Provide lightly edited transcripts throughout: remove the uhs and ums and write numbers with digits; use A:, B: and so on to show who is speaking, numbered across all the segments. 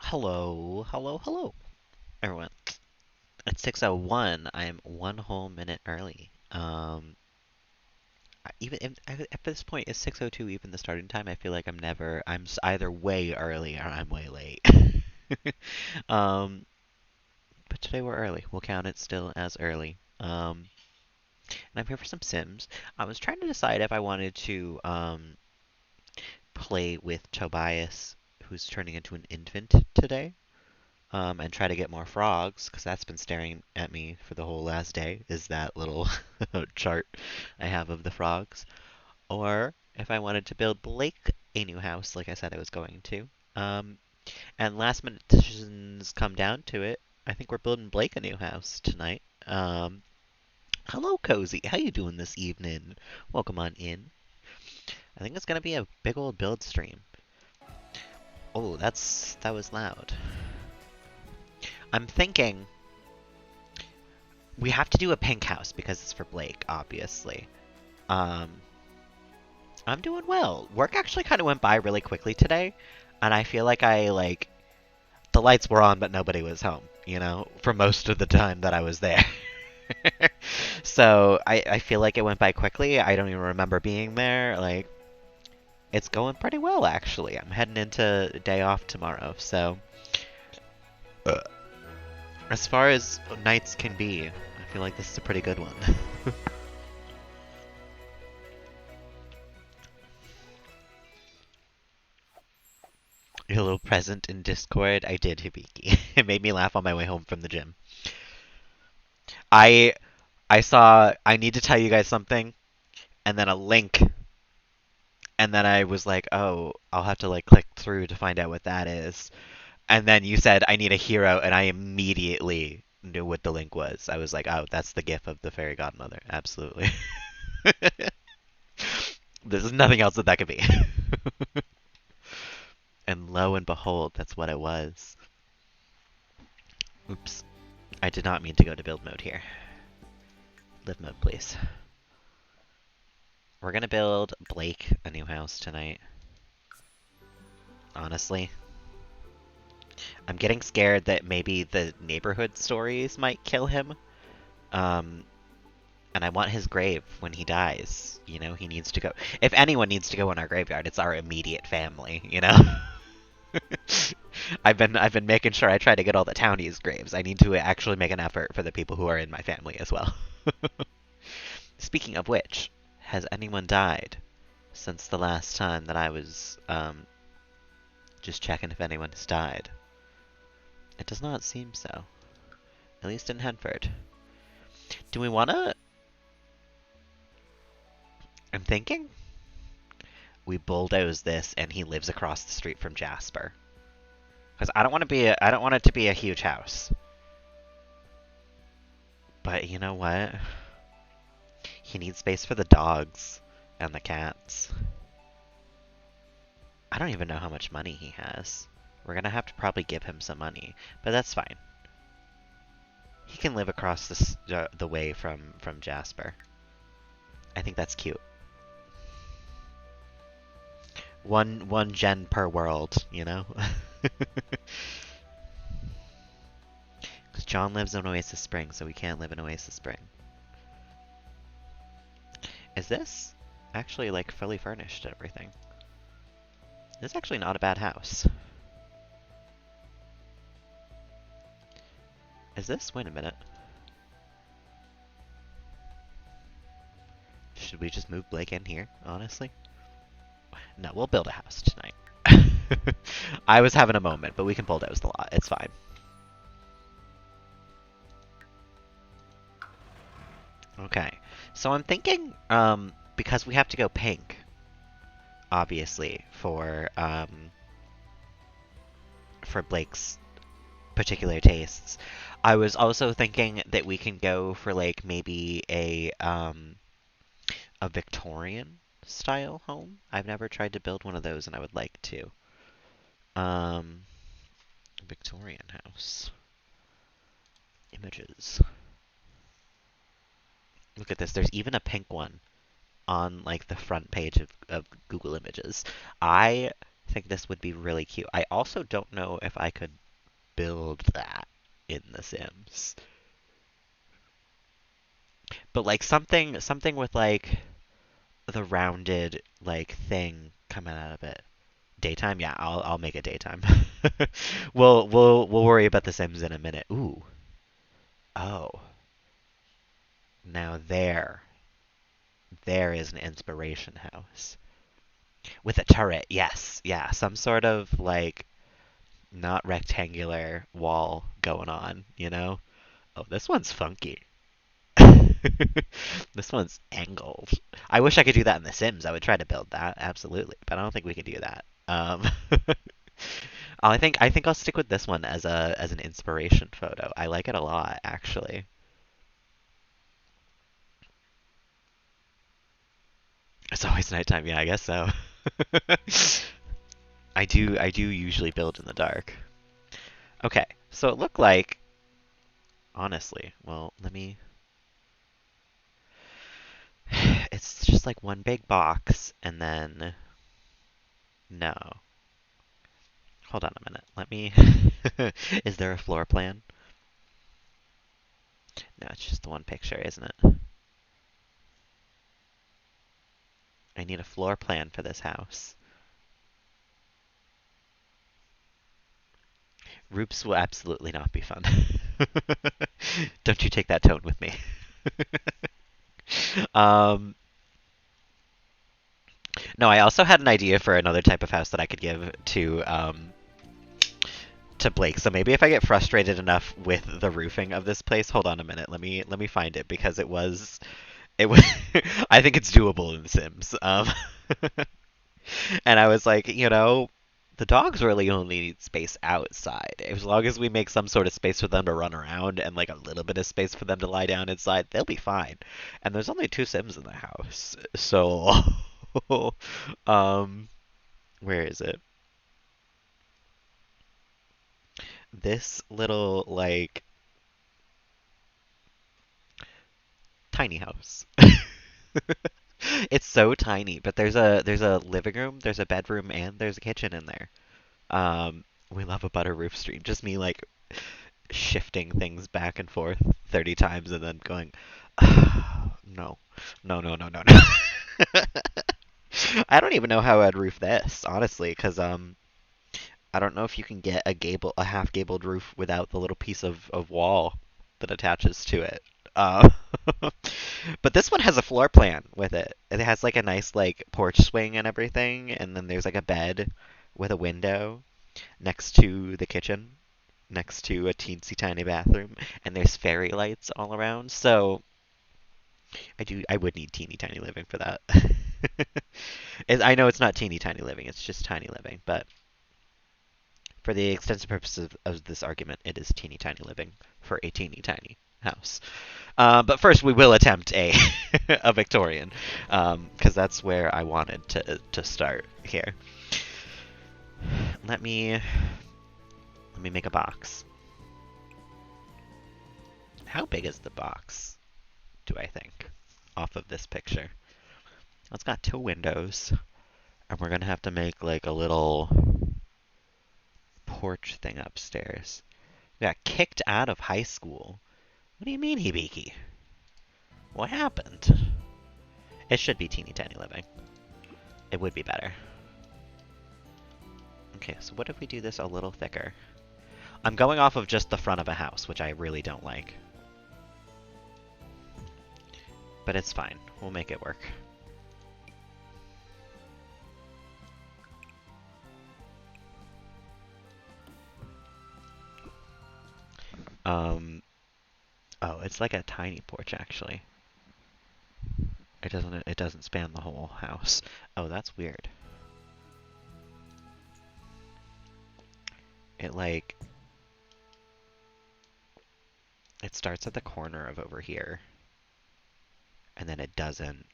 A: Hello, hello, hello, everyone. It's 6:01. I'm one whole minute early. Even at this point, it's 6:02. Even the starting time, I feel like I'm either way early or I'm way late. Um, but today we're early. We'll count it still as early. And I'm here for some Sims. I was trying to decide if I wanted to play with Tobias, who's turning into an infant today. And try to get more frogs, because that's been staring at me for the whole last day, is that little chart I have of the frogs. Or if I wanted to build Blake a new house, like I said I was going to. Um, and last minute decisions come down to it. I think we're building Blake a new house tonight. Hello, Cozy. How you doing this evening? Welcome on in. I think it's gonna be a big old build stream. Oh, that was loud. I'm thinking we have to do a pink house because it's for Blake, obviously. Um, I'm doing well. Work actually kind of went by really quickly today, and I feel like the lights were on, but nobody was home, for most of the time that I was there. So I feel like it went by quickly. I don't even remember being there. Like, it's going pretty well, actually. I'm heading into day off tomorrow, so uh, as far as nights can be, I feel like this is a pretty good one. Your little present in Discord, I did, Hibiki. It made me laugh on my way home from the gym. I I saw I need to tell you guys something, and then a link, and then I was like, oh, I'll have to like click through to find out what that is. And then you said I need a hero, and I immediately knew what the link was. I was like, oh, that's the gif of the fairy godmother. Absolutely. There's nothing else that could be. And lo and behold, that's what it was. Oops. I did not mean to go to build mode here. Live mode, please. We're gonna build Blake a new house tonight. Honestly. I'm getting scared that maybe the neighborhood stories might kill him. Um, and I want his grave when he dies. He needs to go. If anyone needs to go in our graveyard, it's our immediate family. I've been making sure I try to get all the townies' graves. I need to actually make an effort for the people who are in my family as well. Speaking of which, has anyone died since the last time that I was just checking if anyone has died? It does not seem so. At least in Henford. Do we wanna? I'm thinking we bulldoze this and he lives across the street from Jasper. Because I don't want it to be a huge house. But you know what? He needs space for the dogs and the cats. I don't even know how much money he has. We're gonna have to probably give him some money, but that's fine. He can live across the way from Jasper. I think that's cute. One gen per world. Because John lives in Oasis Spring, so we can't live in Oasis Spring. Is this actually like fully furnished and everything? This is actually not a bad house. Is this? Wait a minute. Should we just move Blake in here, honestly? No, we'll build a house tonight. I was having a moment, but we can bulldoze the lot. It's fine. Okay. So I'm thinking, because we have to go pink, obviously, for Blake's particular tastes. I was also thinking that we can go for like maybe a Victorian style home. I've never tried to build one of those and I would like to. Um Victorian house. Images. Look at this. There's even a pink one on like the front page of Google Images. I I think this would be really cute. I also don't know if I could build that in The Sims. But like something with like the rounded like thing coming out of it. Daytime? Yeah, I'll make it daytime. We'll worry about The Sims in a minute. Ooh. Oh. Now there is an inspiration house. With a turret, yes. Yeah, some sort of like not rectangular wall going on, you know? Oh, this one's funky. This one's angled. I wish I could do that in The Sims. I would try to build that, absolutely, but I don't think we can do that. I think I'll stick with this one as an inspiration photo. I like it a lot, actually. It's always nighttime. Yeah, I guess so. I do usually build in the dark. Okay, so it looked like, honestly, well, let me. It's just like one big box, and then no. Hold on a minute. Let me. Is there a floor plan? No, it's just the one picture, isn't it? I need a floor plan for this house. Roofs will absolutely not be fun. Don't you take that tone with me. um, no, I also had an idea for another type of house that I could give to Blake. So maybe if I get frustrated enough with the roofing of this place, hold on a minute. Let me find it because it was I think it's doable in The Sims. And I was like, the dogs really only need space outside. As long as we make some sort of space for them to run around and like a little bit of space for them to lie down inside, they'll be fine. And there's only two Sims in the house. So um where is it? This little like tiny house. It's so tiny, but there's a living room, there's a bedroom, and there's a kitchen in there. We love a butter roof stream. Just me like shifting things back and forth 30 times and then going, oh, no, no, no, no, no, no. I don't even know how I'd roof this, honestly, because I don't know if you can get a half gabled roof without the little piece of wall that attaches to it. Uh, but this one has a floor plan with it. It has like a nice like porch swing and everything, and then there's like a bed with a window next to the kitchen, next to a teensy tiny bathroom, and there's fairy lights all around. So I would need teeny tiny living for that. I know it's not teeny tiny living, it's just tiny living, but for the extensive purposes of this argument, it is teeny tiny living for a teeny tiny house. But first, we will attempt a a Victorian, because that's where I wanted to start here. Let me make a box. How big is the box, do I think, off of this picture? It's got two windows, and we're gonna have to make like a little porch thing upstairs. We got kicked out of high school. What do you mean, Hibiki? What happened? It should be teeny tiny living. It would be better. Okay, so what if we do this a little thicker? I'm going off of just the front of a house, which I really don't like. But it's fine. We'll make it work. Oh, it's like a tiny porch actually. It doesn't span the whole house. Oh, that's weird. It like it starts at the corner of over here, and then it doesn't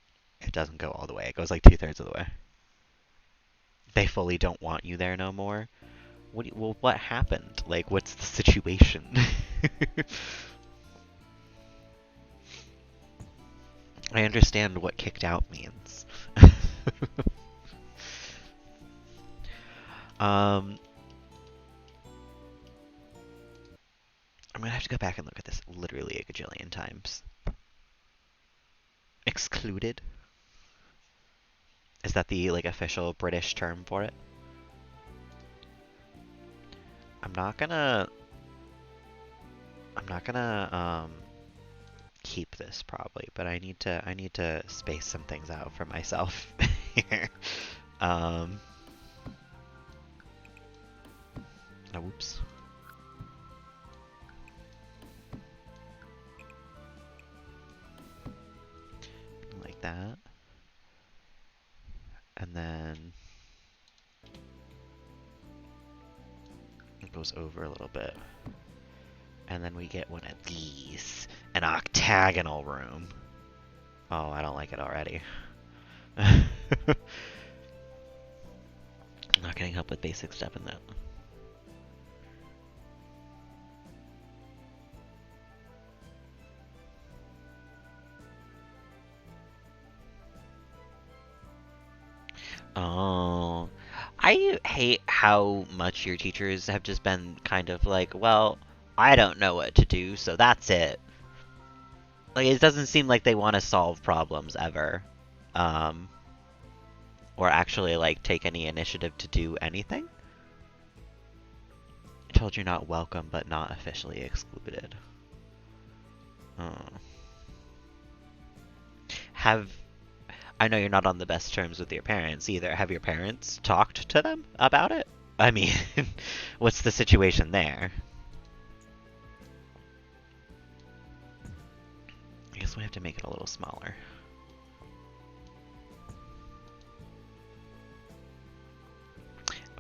A: go all the way. It goes like 2/3 of the way. They fully don't want you there no more. Well, what happened? Like, what's the situation? I understand what kicked out means. Um, I'm gonna have to go back and look at this literally a gajillion times. Excluded? Is that the like official British term for it? I'm not gonna I'm not gonna keep this probably, but I need to space some things out for myself here. Um Oops. Like that. And then it goes over a little bit. And then we get one of these. An octagonal room. Oh, I don't like it already. I'm not getting help with basic stuff in that. Oh, I hate how much your teachers have just been kind of like, well, I don't know what to do, so that's it. Like, it doesn't seem like they want to solve problems ever. Um, or actually, like, take any initiative to do anything. I told you not welcome, but not officially excluded. Oh. Have I know you're not on the best terms with your parents either. Have your parents talked to them about it? I mean, what's the situation there? I guess we have to make it a little smaller.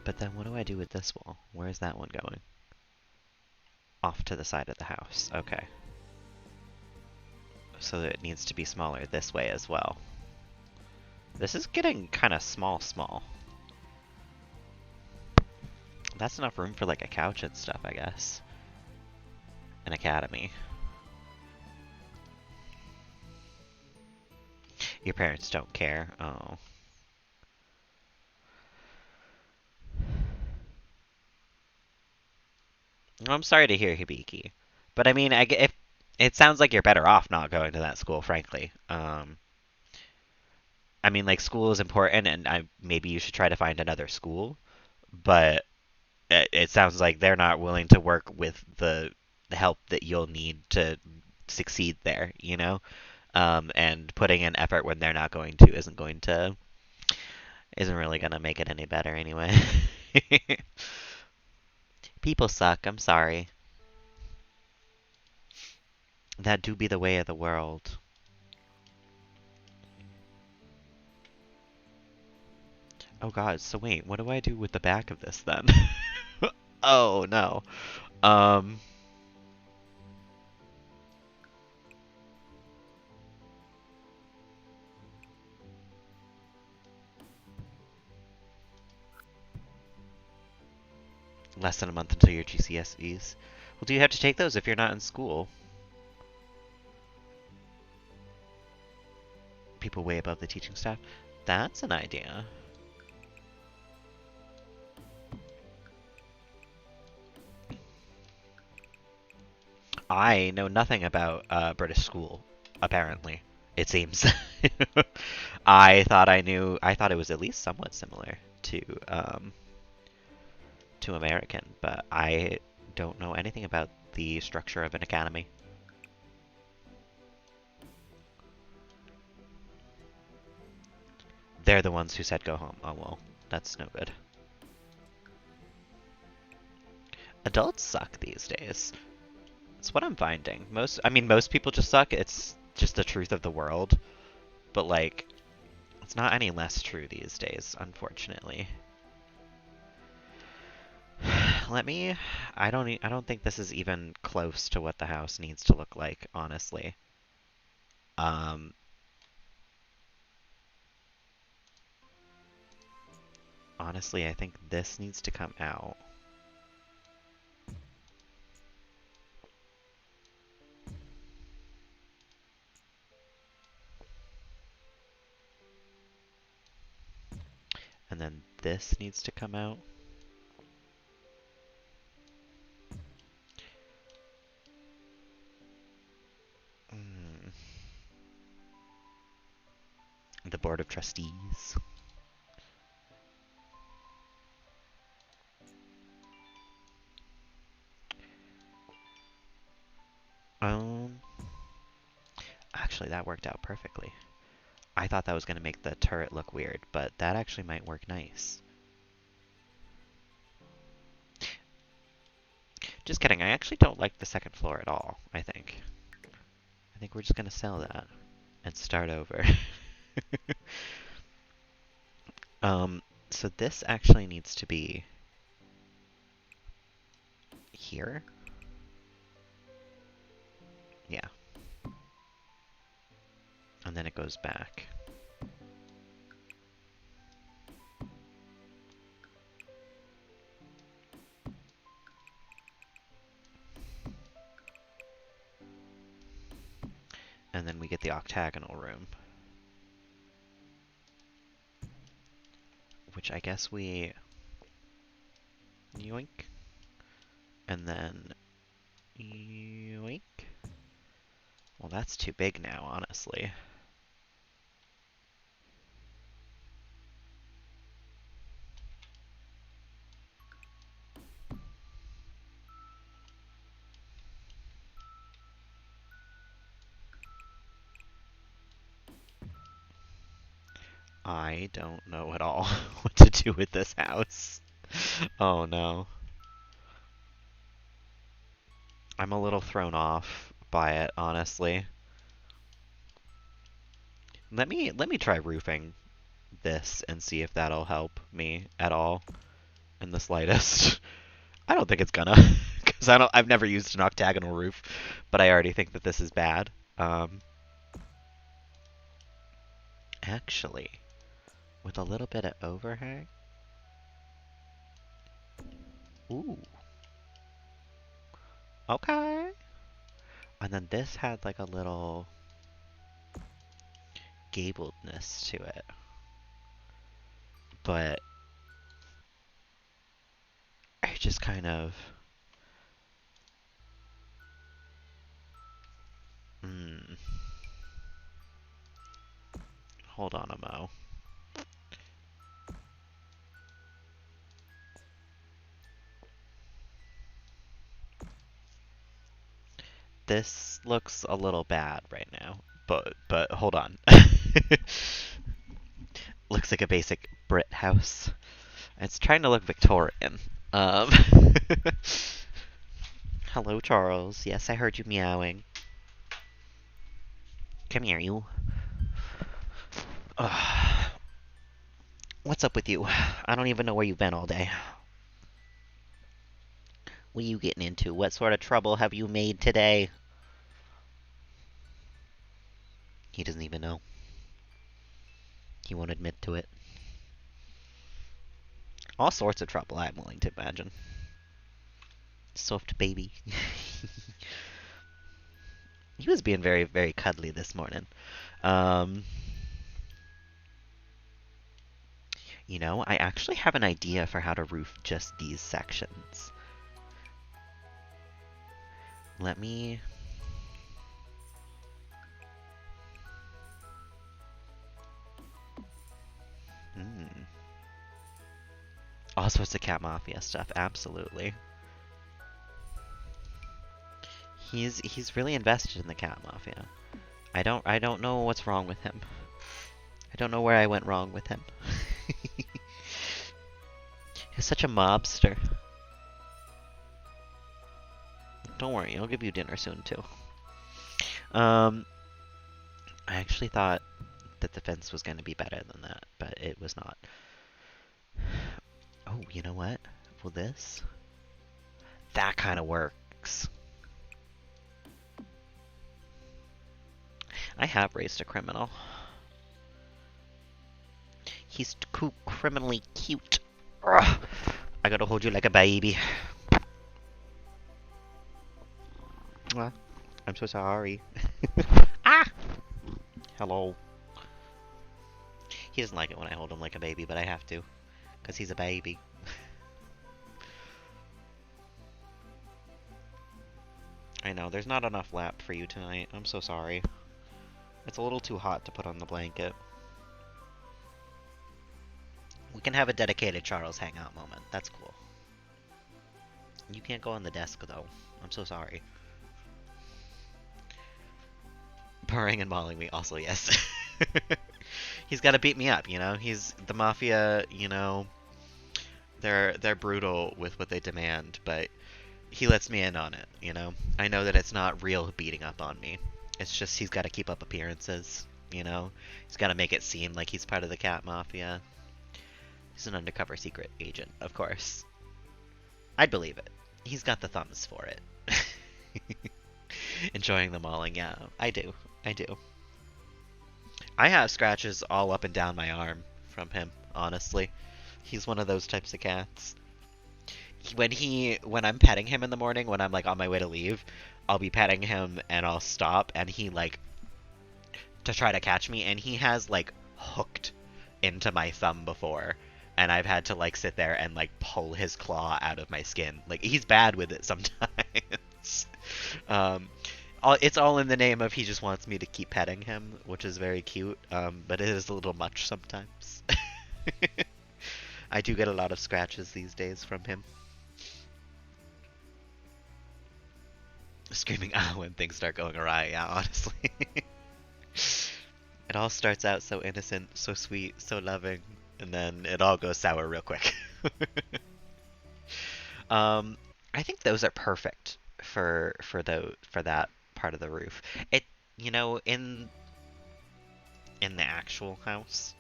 A: But then what do I do with this wall? Where is that one going? Off to the side of the house. Okay. So it needs to be smaller this way as well. This is getting kind of small. That's enough room for like a couch and stuff, I guess. An academy. Your parents don't care. Oh. I'm sorry to hear, Hibiki. But I mean, if it sounds like you're better off not going to that school, frankly. I mean, like school is important, and maybe you should try to find another school. But it sounds like they're not willing to work with the help that you'll need to succeed there. You know, and putting in effort when they're not going to isn't really gonna make it any better anyway. People suck. I'm sorry. That do be the way of the world. Oh god, so wait, what do I do with the back of this then? Oh no. Um Less than a month until your GCSEs. Well, do you have to take those if you're not in school? People way above the teaching staff? That's an idea. I know nothing about British school, apparently. It seems. I thought it was at least somewhat similar to American, but I don't know anything about the structure of an academy. They're the ones who said go home. Oh well, that's no good. Adults suck these days. It's what I'm finding. Most people just suck. It's just the truth of the world. But like, it's not any less true these days, unfortunately. Let me. I don't think this is even close to what the house needs to look like, honestly. Um, Honestly, I think this needs to come out. And then this needs to come out. Board of Trustees. Um, Actually, that worked out perfectly. I thought that was going to make the turret look weird, but that actually might work nice. Just kidding, I actually don't like the second floor at all, I think. I think we're just going to sell that and start over. um, so this actually needs to be here. Yeah. And then it goes back. And then we get the octagonal room. Which I guess we yoink. And then yoink. Well, that's too big now, honestly. I don't know at all what to do with this house. Oh no. I'm a little thrown off by it, honestly. Let me try roofing this and see if that'll help me at all in the slightest. I don't think it's gonna, because I've never used an octagonal roof, but I already think that this is bad. Actually, with a little bit of overhang. Ooh. Okay. And then this had like a little gabledness to it. But I just kind of... Hold on a mo. This looks a little bad right now, but hold on. Looks like a basic Brit house. It's trying to look Victorian. Um, Hello, Charles. Yes, I heard you meowing. Come here, you. What's up with you? I don't even know where you've been all day. What are you getting into? What sort of trouble have you made today? He doesn't even know. He won't admit to it. All sorts of trouble, I'm willing to imagine. Soft baby. He was being very, very cuddly this morning. You know, I actually have an idea for how to roof just these sections. Let me... All sorts of Cat Mafia stuff, absolutely. He's really invested in the Cat Mafia. I don't know what's wrong with him. I don't know where I went wrong with him. He's such a mobster. Don't worry, I'll give you dinner soon too. I actually thought that the fence was going to be better than that, but it was not. Oh, you know what? Will this? That kind of works. I have raised a criminal. He's criminally cute. Ugh. I gotta hold you like a baby. I'm so sorry. Ah! Hello. He doesn't like it when I hold him like a baby, but I have to. Because he's a baby. I know, there's not enough lap for you tonight. I'm so sorry. It's a little too hot to put on the blanket. We can have a dedicated Charles hangout moment. That's cool. You can't go on the desk, though. I'm so sorry. Purring and mauling me, also, yes. He's got to beat me up, you know? He's the mafia, you know. They're brutal with what they demand, but he lets me in on it, you know? I know that it's not real beating up on me. It's just he's got to keep up appearances, you know? He's got to make it seem like he's part of the cat mafia. He's an undercover secret agent, of course. I'd believe it. He's got the thumbs for it. Enjoying the mauling, yeah. I do. I do. I have scratches all up and down my arm from him, honestly. He's one of those types of cats. When I'm petting him in the morning, when I'm like on my way to leave, I'll be petting him and I'll stop and he like to try to catch me and he has like hooked into my thumb before and I've had to like sit there and like pull his claw out of my skin. Like he's bad with it sometimes. um it's all in the name of he just wants me to keep petting him, which is very cute, but it is a little much sometimes. I do get a lot of scratches these days from him. Screaming ah when things start going awry, yeah, honestly. It all starts out so innocent, so sweet, so loving, and then it all goes sour real quick. I think those are perfect for that part of the roof. It you know in the actual house,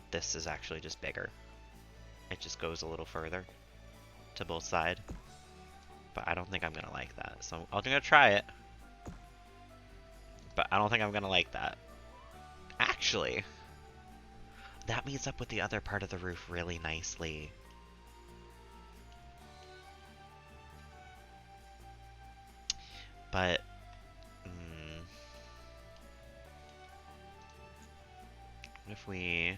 A: this is actually just bigger. It just goes a little further to both sides. But I don't think I'm gonna like that. So I'm gonna try it. But I don't think I'm gonna like that. Actually, that meets up with the other part of the roof really nicely. But, if we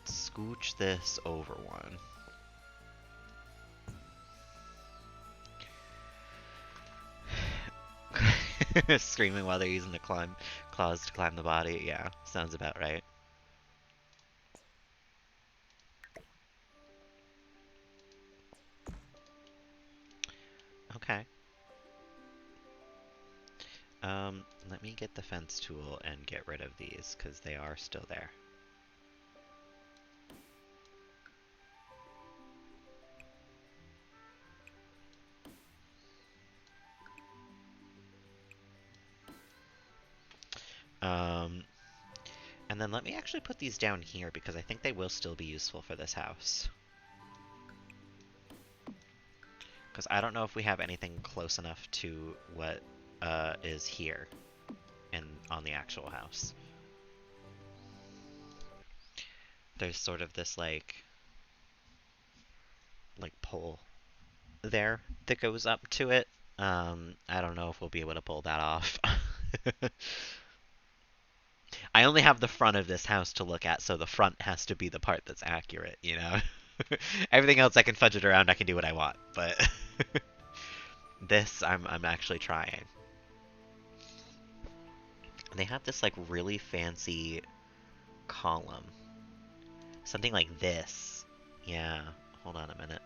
A: scooch this over one. Screaming while they're using the claws to climb the body. Yeah, sounds about right. Okay. Let me get the fence tool and get rid of these, because they are still there. And then let me actually put these down here, because I think they will still be useful for this house. Because I don't know if we have anything close enough to what is here on the actual house. There's sort of this like pole there that goes up to it. I don't know if we'll be able to pull that off. I only have the front of this house to look at, so the front has to be the part that's accurate, you know? Everything else I can fudge it around, I can do what I want, but this I'm actually trying. They have this like really fancy column. Something like this. Yeah, hold on a minute.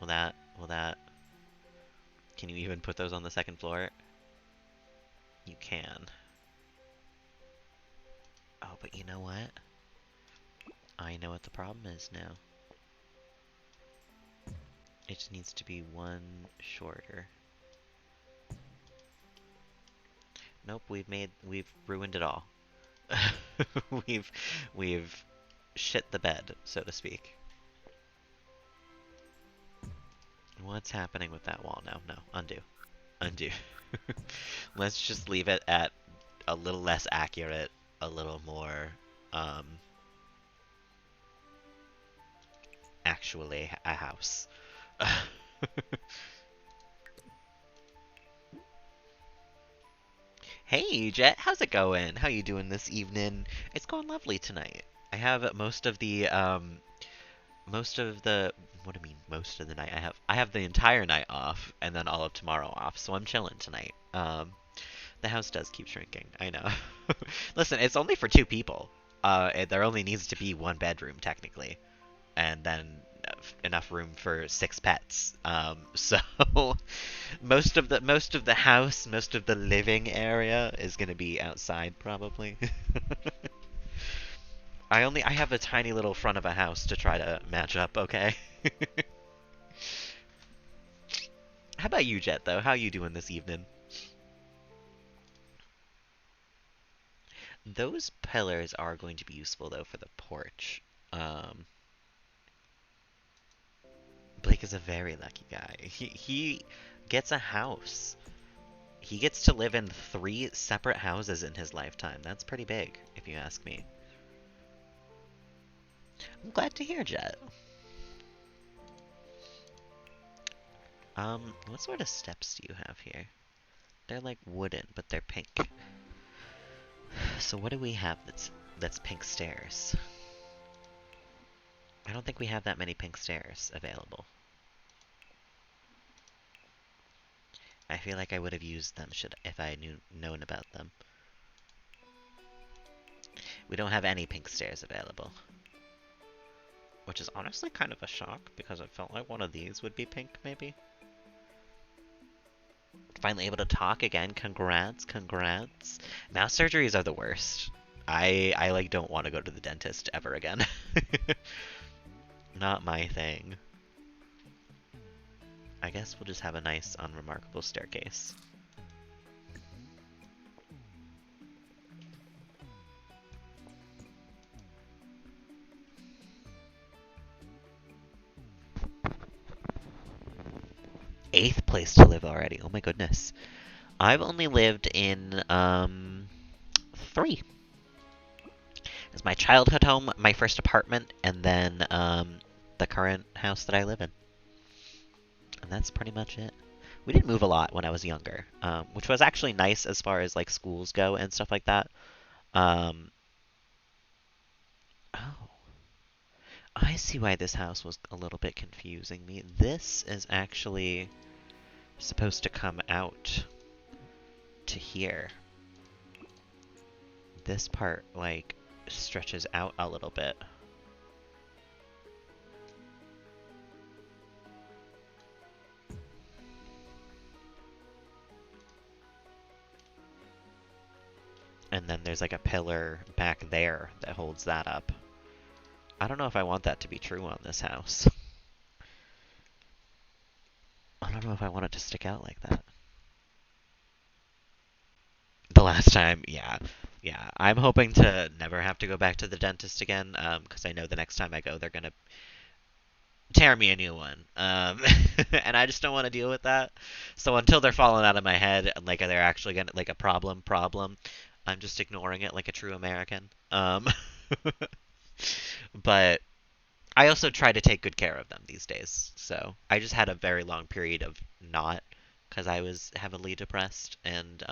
A: Will that can you even put those on the second floor? You can. Oh, but you know what? I know what the problem is now. It just needs to be one shorter. Nope, we've ruined it all. we've shit the bed, so to speak. What's happening with that wall now? No, undo. Undo. Let's just leave it at a little less accurate, a little more, actually a house. Hey, Jet, how's it going? How you doing this evening? It's going lovely tonight. I have most of the, what do I mean, most of the night? I have the entire night off, and then all of tomorrow off, so I'm chilling tonight. The house does keep shrinking, I know. Listen, it's only for 2 people. There only needs to be one bedroom technically, and then enough room for 6 pets. So most of the house, most of the living area is gonna be outside probably. I have a tiny little front of a house to try to match up. Okay. How about you, Jet? Though, how you doing this evening? Those pillars are going to be useful though for the porch. Um, Blake is a very lucky guy. He gets a house. He gets to live in 3 separate houses in his lifetime. That's pretty big, if you ask me. I'm glad to hear, Jet. What sort of steps do you have here? They're like wooden, but they're pink. So what do we have that's pink stairs? I don't think we have that many pink stairs available. I feel like I would have used them if I known about them. We don't have any pink stairs available. Which is honestly kind of a shock, because I felt like one of these would be pink, maybe. Finally able to talk again. Congrats, congrats. Mouth surgeries are the worst. I like don't want to go to the dentist ever again. Not my thing. I guess we'll just have a nice, unremarkable staircase. Eighth place to live already. Oh my goodness. I've only lived in 3. It's my childhood home, my first apartment, and then the current house that I live in. And that's pretty much it. We didn't move a lot when I was younger, which was actually nice as far as like schools go and stuff like that. Um, oh, I see why this house was a little bit confusing me. This is actually supposed to come out to here. This part, like, stretches out a little bit. And then there's like a pillar back there that holds that up. I don't know if I want that to be true on this house. I don't know if I want it to stick out like that. The last time, yeah. Yeah, I'm hoping to never have to go back to the dentist again, because I know the next time I go, they're gonna tear me a new one. And I just don't want to deal with that. So until they're falling out of my head, and like they're actually gonna like a problem, I'm just ignoring it like a true American. But I also try to take good care of them these days. So I just had a very long period of not, because I was heavily depressed and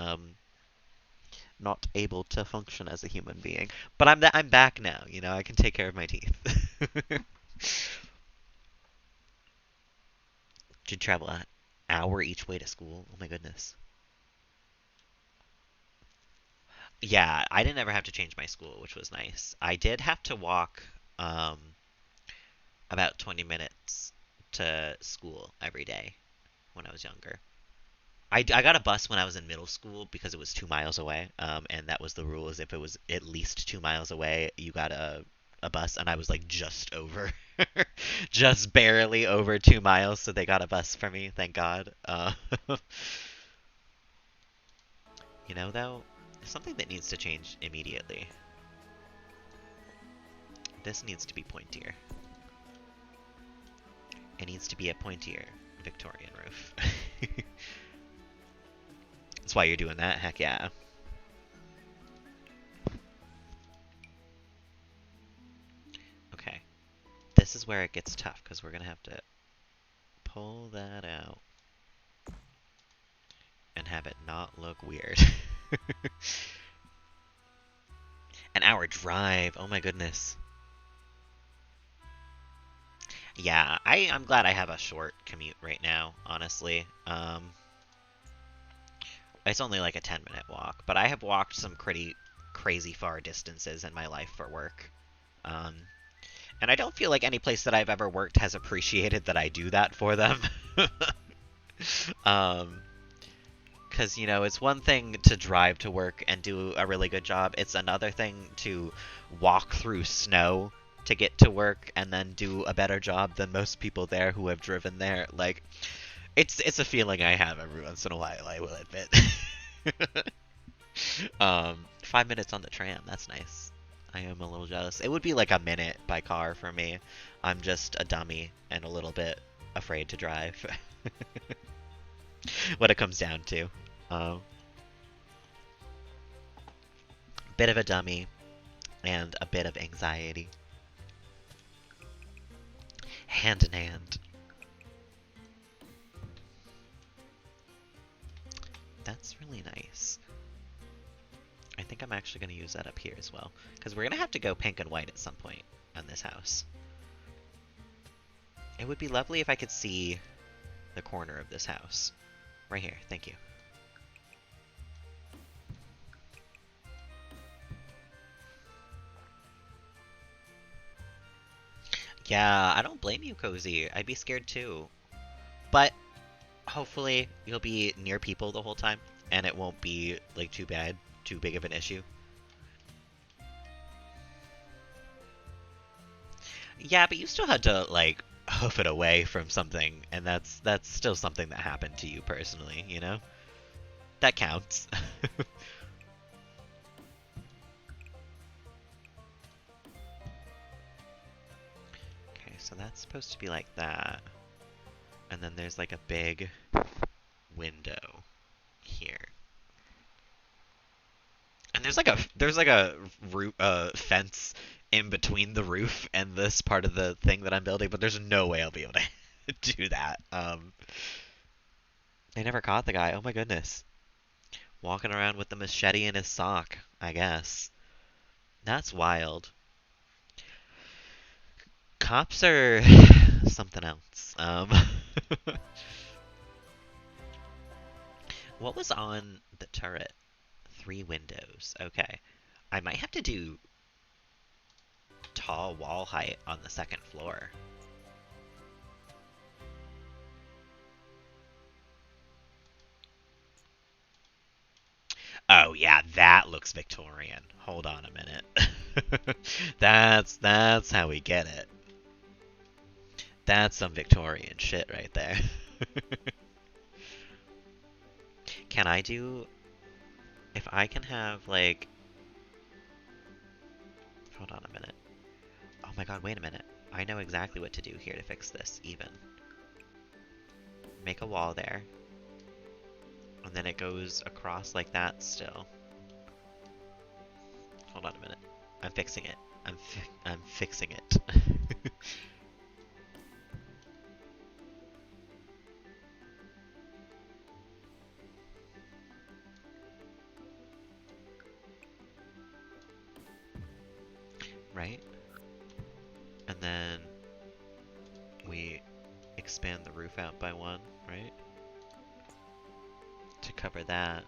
A: not able to function as a human being. But I'm back now. You know, I can take care of my teeth. Should travel an hour each way to school. Oh my goodness. Yeah, I didn't ever have to change my school, which was nice. I did have to walk um, about 20 minutes to school every day when I was younger. I got a bus when I was in middle school because it was 2 miles away, and that was the rule. Is if it was at least 2 miles away, you got a bus, and I was like just over, just barely over 2 miles, so they got a bus for me. Thank God. You know, though, something that needs to change immediately. This needs to be pointier. It needs to be a pointier Victorian roof. That's why you're doing that? Heck yeah. Okay. This is where it gets tough, because we're going to have to pull that out and have it not look weird. An hour drive. Oh my goodness. Yeah, I'm glad I have a short commute right now, honestly. It's only like a 10-minute walk, but I have walked some crazy far distances in my life for work. Um, and I don't feel like any place that I've ever worked has appreciated that I do that for them. um, because it's one thing to drive to work and do a really good job. It's another thing to walk through snow to get to work and then do a better job than most people there who have driven there. Like, it's a feeling I have every once in a while, I will admit. 5 minutes on the tram, that's nice. I am a little jealous. It would be like a minute by car for me. I'm just a dummy and a little bit afraid to drive. What it comes down to. Um, bit of a dummy and a bit of anxiety. Hand in hand. That's really nice. I think I'm actually going to use that up here as well. Because we're going to have to go pink and white at some point on this house. It would be lovely if I could see the corner of this house. Right here, thank you. Yeah, I don't blame you, Cozy. I'd be scared too. But hopefully you'll be near people the whole time, and it won't be like too big of an issue. Yeah, but you still had to like hoof it away from something, and that's still something that happened to you personally, you know? That counts. Okay, so that's supposed to be like that. And then there's like a big window here. And there's like a fence in between the roof and this part of the thing that I'm building, but there's no way I'll be able to do that. They never caught the guy. Oh my goodness. Walking around with the machete in his sock, I guess. That's wild. Cops are something else. What was on the turret? 3 windows. Okay. I might have to do tall wall height on the second floor. Oh yeah, that looks Victorian. Hold on a minute. That's how we get it. That's some Victorian shit right there. Can I do... If I can have, like... Hold on a minute. Oh my god, wait a minute. I know exactly what to do here to fix this, even. Make a wall there. And then it goes across like that still. Hold on a minute. I'm fixing it. I'm fixing it. Right? And then we expand the roof out by 1, right? To cover that.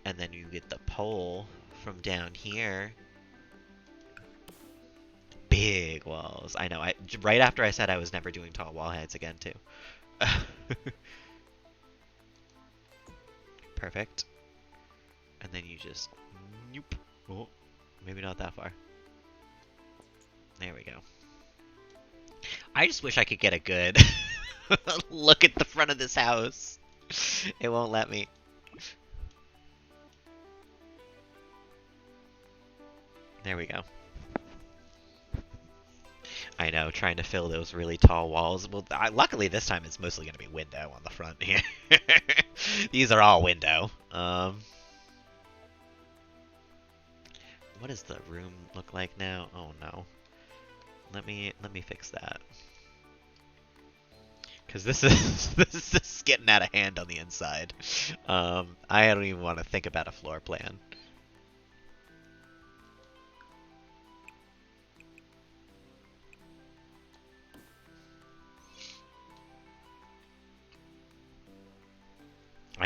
A: And then you get the pole from down here. Big walls. I know. Right after I said I was never doing tall wall heights again, too. Perfect. And then you just... Nope. Oh, maybe not that far. There we go. I just wish I could get a good look at the front of this house. It won't let me. There we go. I know, trying to fill those really tall walls. Well, luckily this time it's mostly going to be window on the front here. These are all window. What does the room look like now? Oh no. Let me fix that. Because this is this is getting out of hand on the inside. I don't even want to think about a floor plan.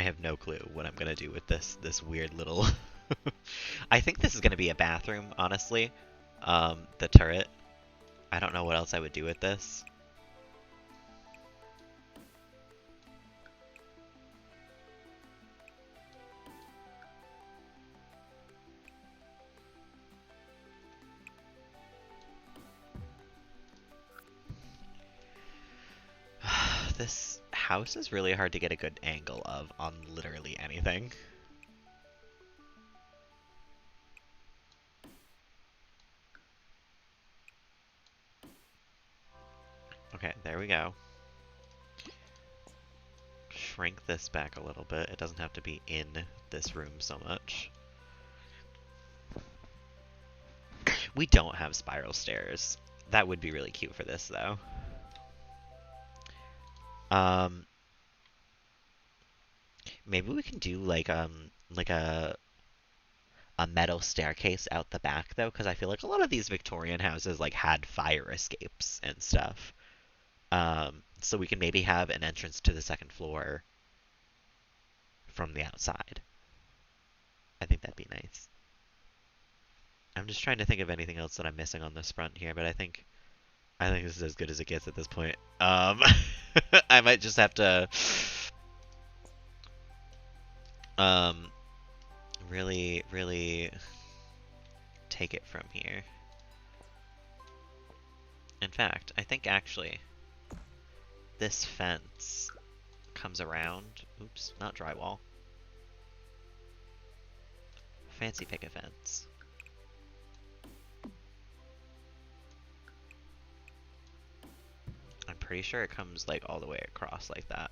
A: I have no clue what I'm gonna do with this weird little. I think this is gonna be a bathroom, honestly. The turret. I don't know what else I would do with this. This house is really hard to get a good angle of on literally anything. Okay, there we go. Shrink this back a little bit. It doesn't have to be in this room so much. We don't have spiral stairs. That would be really cute for this, though. Maybe we can do like a metal staircase out the back though, because I feel like a lot of these Victorian houses like had fire escapes and stuff. So we can maybe have an entrance to the second floor from the outside. I think that'd be nice. I'm just trying to think of anything else that I'm missing on this front here, but I think this is as good as it gets at this point. I might just have to um really, really take it from here. In fact, I think actually this fence comes around. Oops, not drywall. Fancy picket fence. I'm pretty sure it comes like all the way across like that.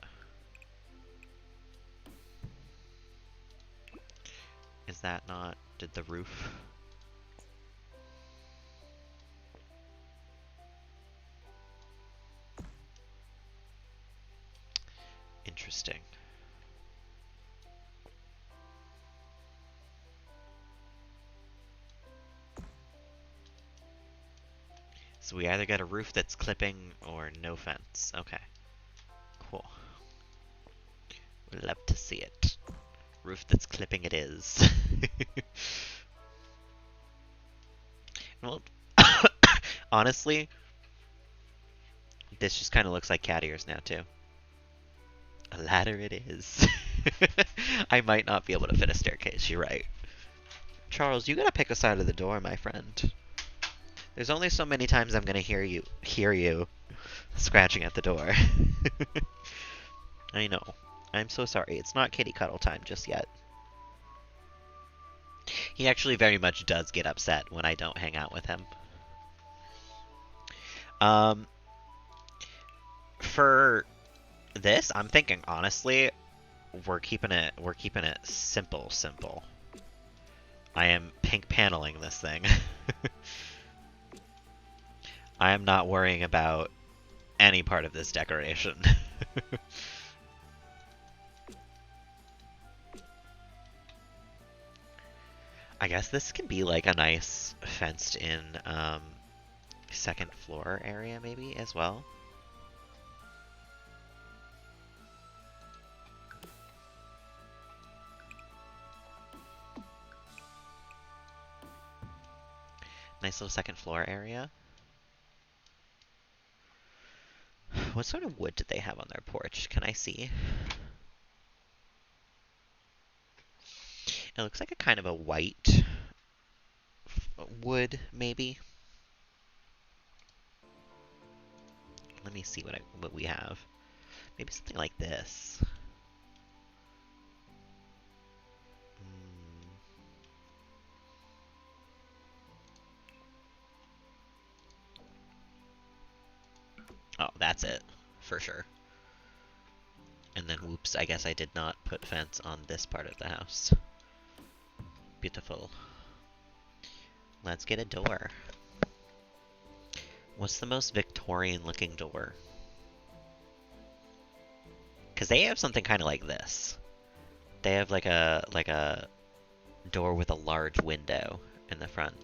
A: Is that not... did the roof... Interesting. So we either get a roof that's clipping or no fence. Okay. Cool. Would love to see it. Roof that's clipping it is. Well, honestly, this just kind of looks like cat ears now, too. A ladder it is. I might not be able to fit a staircase, you're right. Charles, you gotta pick a side of the door, my friend. There's only so many times I'm gonna hear you scratching at the door. I know. I'm so sorry. It's not kitty cuddle time just yet. He actually very much does get upset when I don't hang out with him. For this, I'm thinking honestly, we're keeping it simple. I am pink paneling this thing. I am not worrying about any part of this decoration. I guess this can be like a nice fenced in second floor area maybe as well. Nice little second floor area. What sort of wood did they have on their porch? Can I see? It looks like a kind of a white wood, maybe. Let me see what we have. Maybe something like this. Oh, that's it, for sure. And then, whoops, I guess I did not put fence on this part of the house. Beautiful. Let's get a door. What's the most Victorian looking door? Because they have something kind of like this. They have like a door with a large window in the front.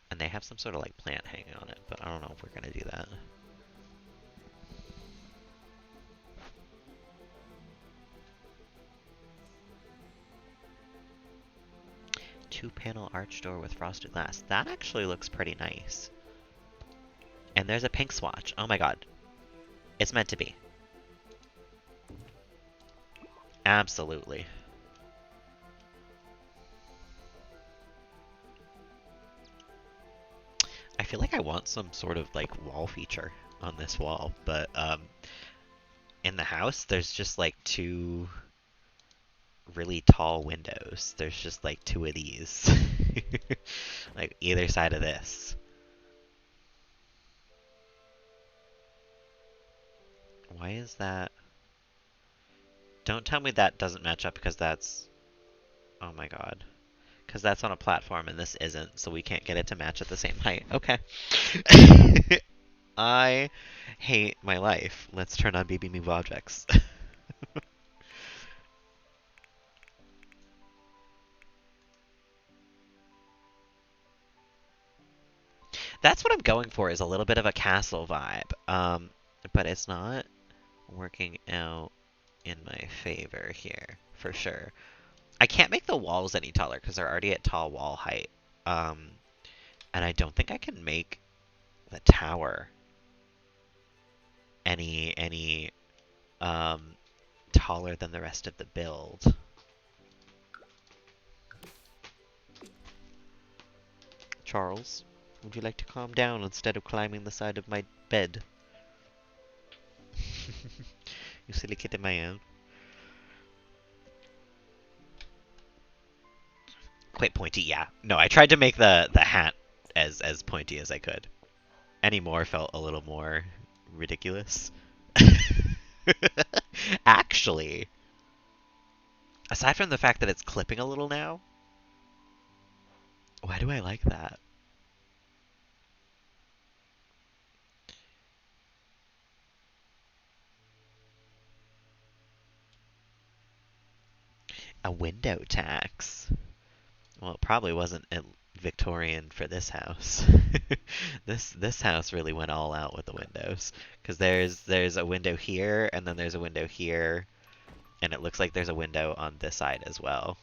A: And they have some sort of like plant hanging on it, but I don't know if we're gonna do that. 2-panel arch door with frosted glass. That actually looks pretty nice. And there's a pink swatch. Oh my god. It's meant to be. Absolutely. I feel like I want some sort of like wall feature on this wall, but in the house there's just like 2 really tall windows. There's just like 2 of these. Like either side of this. Why is that? Don't tell me that doesn't match up because that's... Oh my god. Because that's on a platform and this isn't, so we can't get it to match at the same height. Okay. I hate my life. Let's turn on BB Move Objects. That's what I'm going for, is a little bit of a castle vibe. But it's not working out in my favor here, for sure. I can't make the walls any taller because they're already at tall wall height. And I don't think I can make the tower any taller than the rest of the build. Charles, would you like to calm down instead of climbing the side of my bed? You silly kitty man. Quite pointy, yeah. No, I tried to make the hat as pointy as I could. Any more felt a little more ridiculous. Actually, aside from the fact that it's clipping a little now, why do I like that? A window tax. Well, it probably wasn't Victorian for this house. This house really went all out with the windows, because there's a window here, and then there's a window here, and it looks like there's a window on this side as well.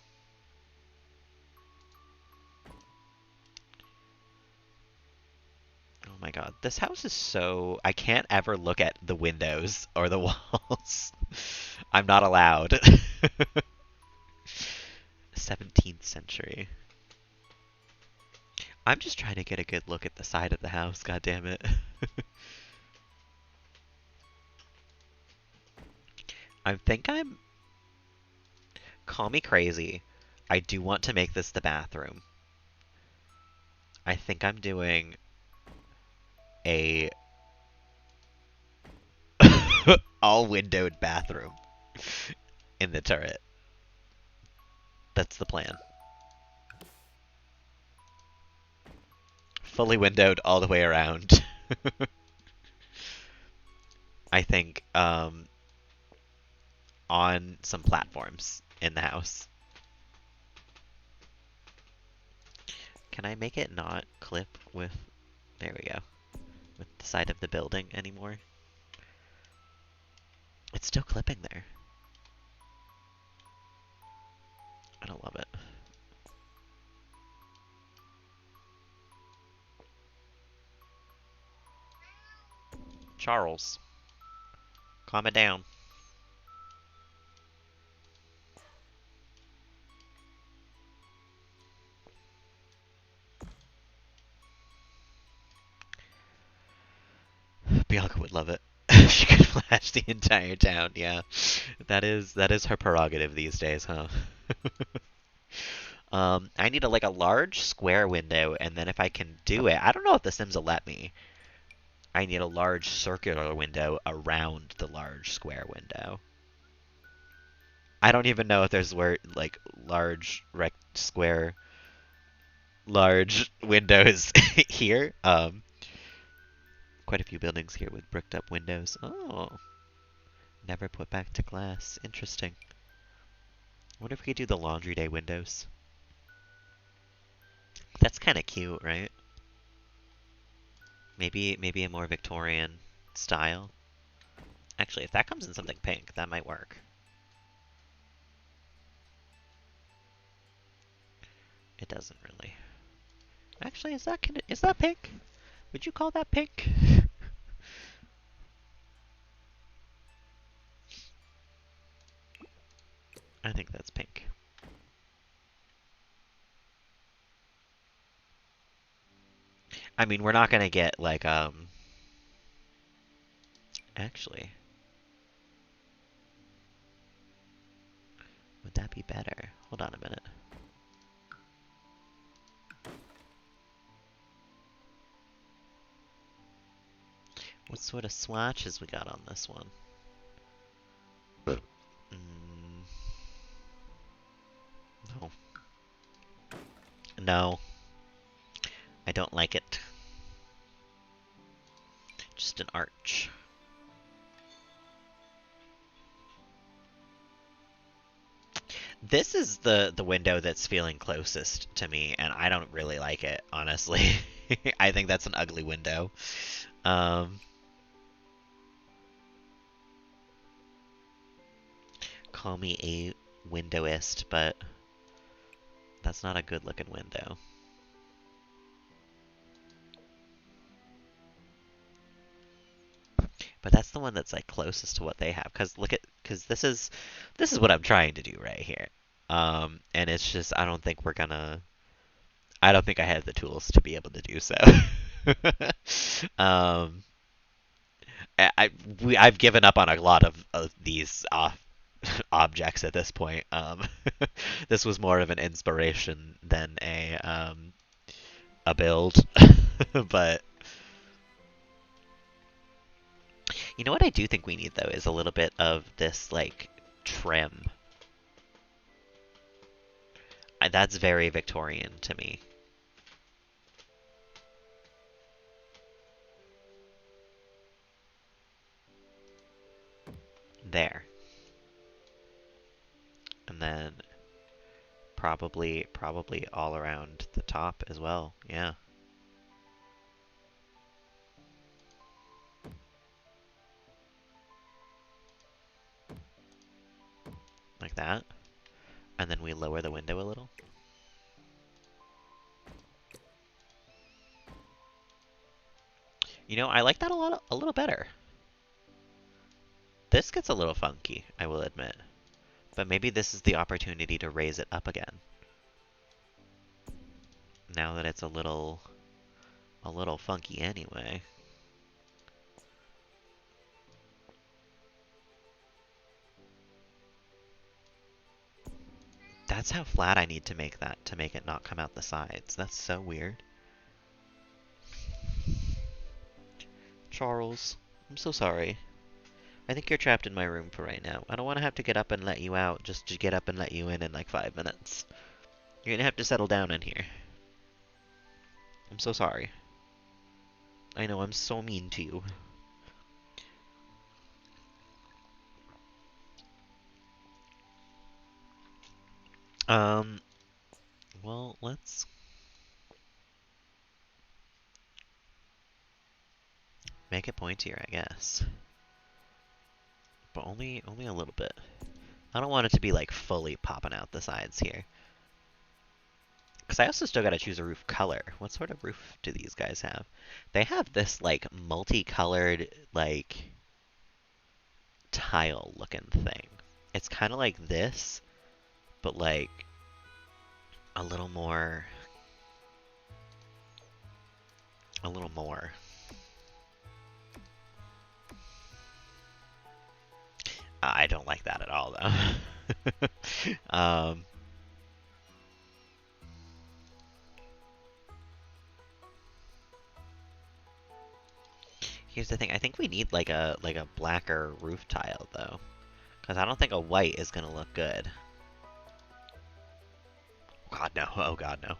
A: Oh my god, this house is so... I can't ever look at the windows or the walls. I'm not allowed. 17th century. I'm just trying to get a good look at the side of the house, god damn it. I think I'm... Call me crazy. I do want to make this the bathroom. I think I'm doing a all-windowed bathroom in the turret. That's the plan. Fully windowed all the way around. I think on some platforms in the house. Can I make it not clip with... There we go. With the side of the building anymore? It's still clipping there. I don't love it. Charles, calm it down. Bianca would love it. She could flash the entire town, yeah. That is her prerogative these days, huh? I need like a large square window, and then if I can do it, I don't know if the Sims will let me. I need a large circular window around the large square window. I don't even know if there's like large square large windows here. Quite a few buildings here with bricked up windows. Oh, never put back to glass. Interesting. What if we could do the laundry day windows? That's kind of cute, right? Maybe a more Victorian style. Actually, if that comes in something pink, that might work. It doesn't really. Actually, is that pink? Would you call that pink? I think that's pink. I mean, we're not gonna get like actually, would that be better? Hold on a minute. What sort of swatches we got on this one? Mm, no. No. I don't like it. Just an arch. This is the window that's feeling closest to me, and I don't really like it, honestly. I think that's an ugly window. Um, Call me a windowist, but that's not a good looking window. But that's the one that's like closest to what they have. Cause this is what I'm trying to do right here. And it's just I don't think I have the tools to be able to do so. um, I've given up on a lot of these objects at this point. This was more of an inspiration than a build, but you know what I do think we need though is a little bit of this like trim. That's very Victorian to me. There. And then probably all around the top as well. Yeah. Like that. And then we lower the window a little. You know, I like that a little better. This gets a little funky, I will admit. But maybe this is the opportunity to raise it up again. Now that it's a little funky anyway. That's how flat I need to make that to make it not come out the sides. That's so weird. Charles, I'm so sorry. I think you're trapped in my room for right now. I don't want to have to get up and let you out just to get up and let you in like 5 minutes. You're gonna have to settle down in here. I'm so sorry. I know I'm so mean to you. Um, well, let's make it pointier, I guess. But only a little bit. I don't want it to be like fully popping out the sides here. Because I also still gotta choose a roof color. What sort of roof do these guys have? They have this like multicolored like tile looking thing. It's kind of like this, but like a little more. A little more. I don't like that at all, though. Here's the thing. I think we need like a blacker roof tile though, because I don't think a white is gonna look good. God no! Oh God no!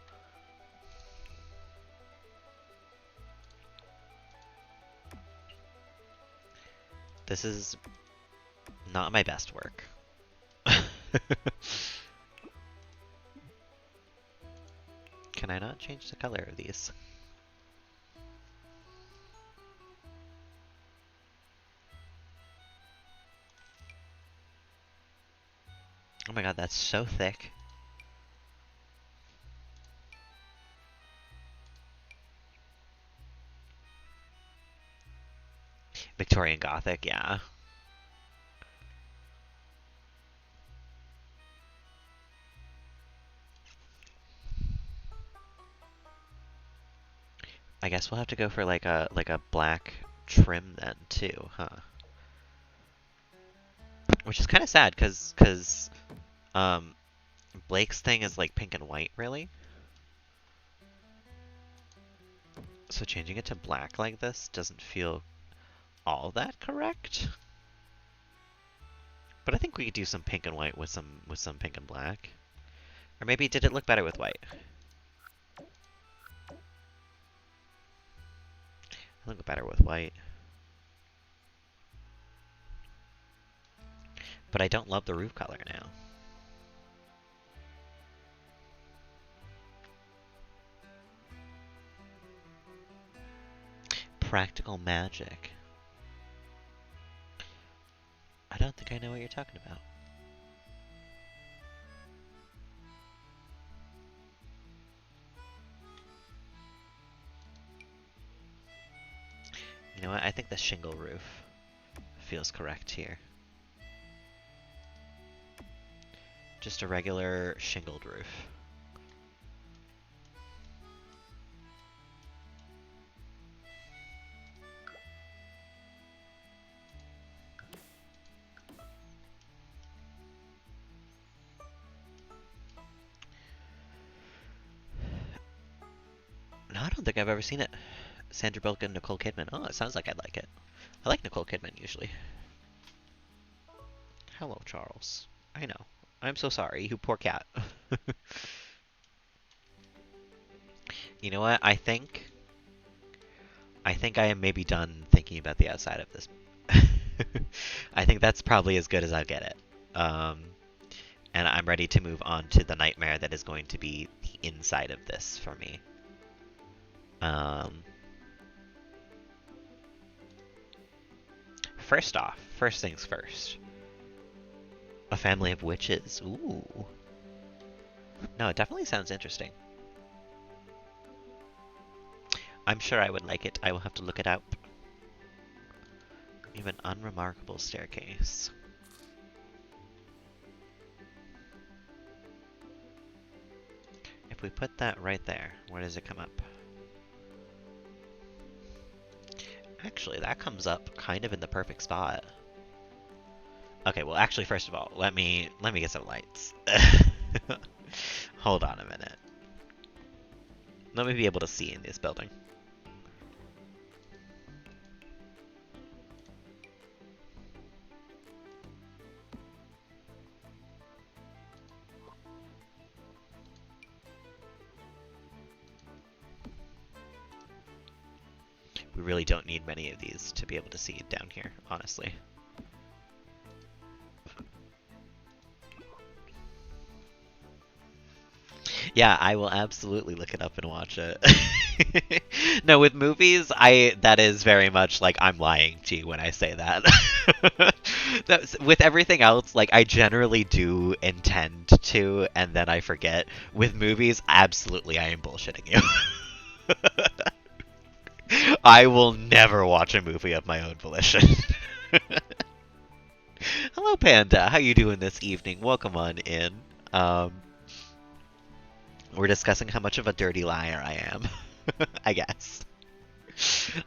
A: This is not my best work. Can I not change the color of these? Oh my God, that's so thick. Victorian Gothic, yeah. I guess we'll have to go for like a black trim then too, huh? Which is kind of sad because um Blake's thing is like pink and white, really. So changing it to black like this doesn't feel all that correct. But I think we could do some pink and white with some pink and black. Or maybe did it look better with white? I think better with white. But I don't love the roof color now. Practical magic. I don't think I know what you're talking about. You know what? I think the shingle roof feels correct here. Just a regular shingled roof. No, I don't think I've ever seen it. Sandra Bullock and Nicole Kidman. Oh, it sounds like I'd like it. I like Nicole Kidman usually. Hello, Charles. I know. I'm so sorry. You poor cat. You know what? I think I am maybe done thinking about the outside of this. I think that's probably as good as I'll get it. And I'm ready to move on to the nightmare that is going to be the inside of this for me. First off, first things first. A family of witches. Ooh. No, it definitely sounds interesting. I'm sure I would like it. I will have to look it up. We have an unremarkable staircase. If we put that right there, where does it come up? Actually, that comes up kind of in the perfect spot. Okay, well, actually, first of all, let me get some lights. Hold on a minute. Let me be able to see in this building. We really don't need many of these to be able to see down here, honestly. Yeah, I will absolutely look it up and watch it. No, with movies, that is very much like I'm lying to you when I say that. With everything else, like I generally do intend to, and then I forget. With movies, absolutely, I am bullshitting you. I will never watch a movie of my own volition. Hello, Panda. How you doing this evening? Welcome on in. We're discussing how much of a dirty liar I am, I guess.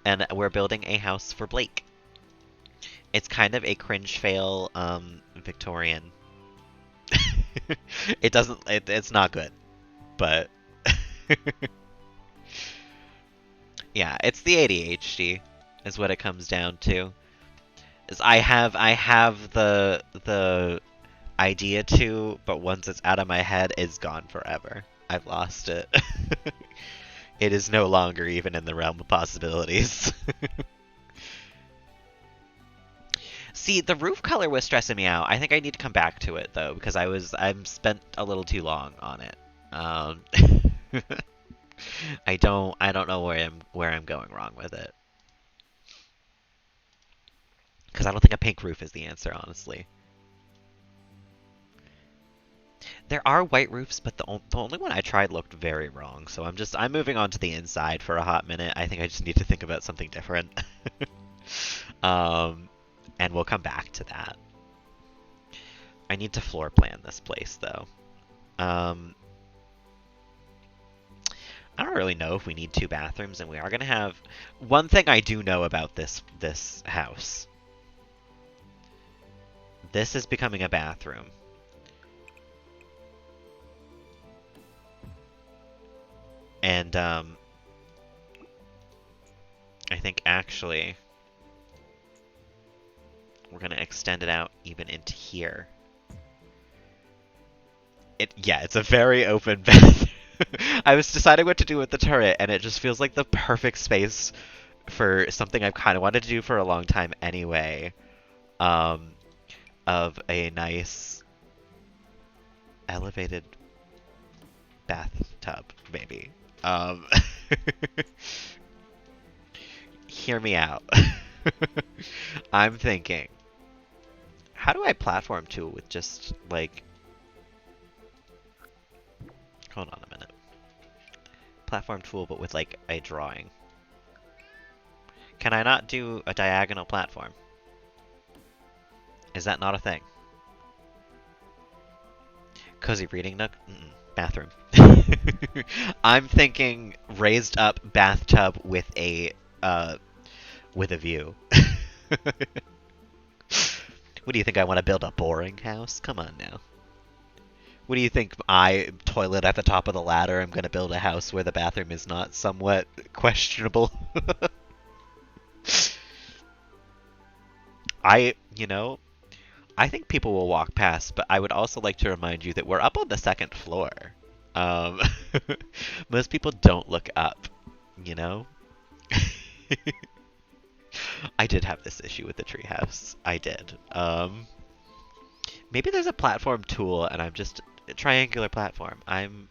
A: And we're building a house for Blake. It's kind of a cringe fail, Victorian. It's not good, but yeah, it's the ADHD is what it comes down to. Is I have the idea to, but once it's out of my head, it's gone forever. I've lost it. It is no longer even in the realm of possibilities. See, the roof color was stressing me out. I think I need to come back to it though, because I'm spent a little too long on it. I don't know where I'm going wrong with it. Because I don't think a pink roof is the answer, honestly. There are white roofs, but the only one I tried looked very wrong. So I'm moving on to the inside for a hot minute. I think I just need to think about something different. Um, and we'll come back to that. I need to floor plan this place though. Um, I don't really know if we need 2 bathrooms, and we are gonna have one thing I do know about this house. This is becoming a bathroom. And I think actually we're gonna extend it out even into here. Yeah, it's a very open bathroom. I was deciding what to do with the turret, and it just feels like the perfect space for something I've kind of wanted to do for a long time anyway. Of a nice elevated bathtub, maybe. Um, hear me out. I'm thinking, how do I platform to with just like, hold on a minute. Platform tool, but with like a drawing. Can I not do a diagonal platform? Is that not a thing? Cozy reading nook? Bathroom. I'm thinking raised up bathtub with a view. What do you think? I want to build a boring house? Come on now. What do you think? Toilet at the top of the ladder. I'm going to build a house where the bathroom is not somewhat questionable. You know, I think people will walk past, but I would also like to remind you that we're up on the 2nd floor. Um, most people don't look up, you know? I did have this issue with the treehouse. I did. Maybe there's a platform tool and I'm just a triangular platform. I'm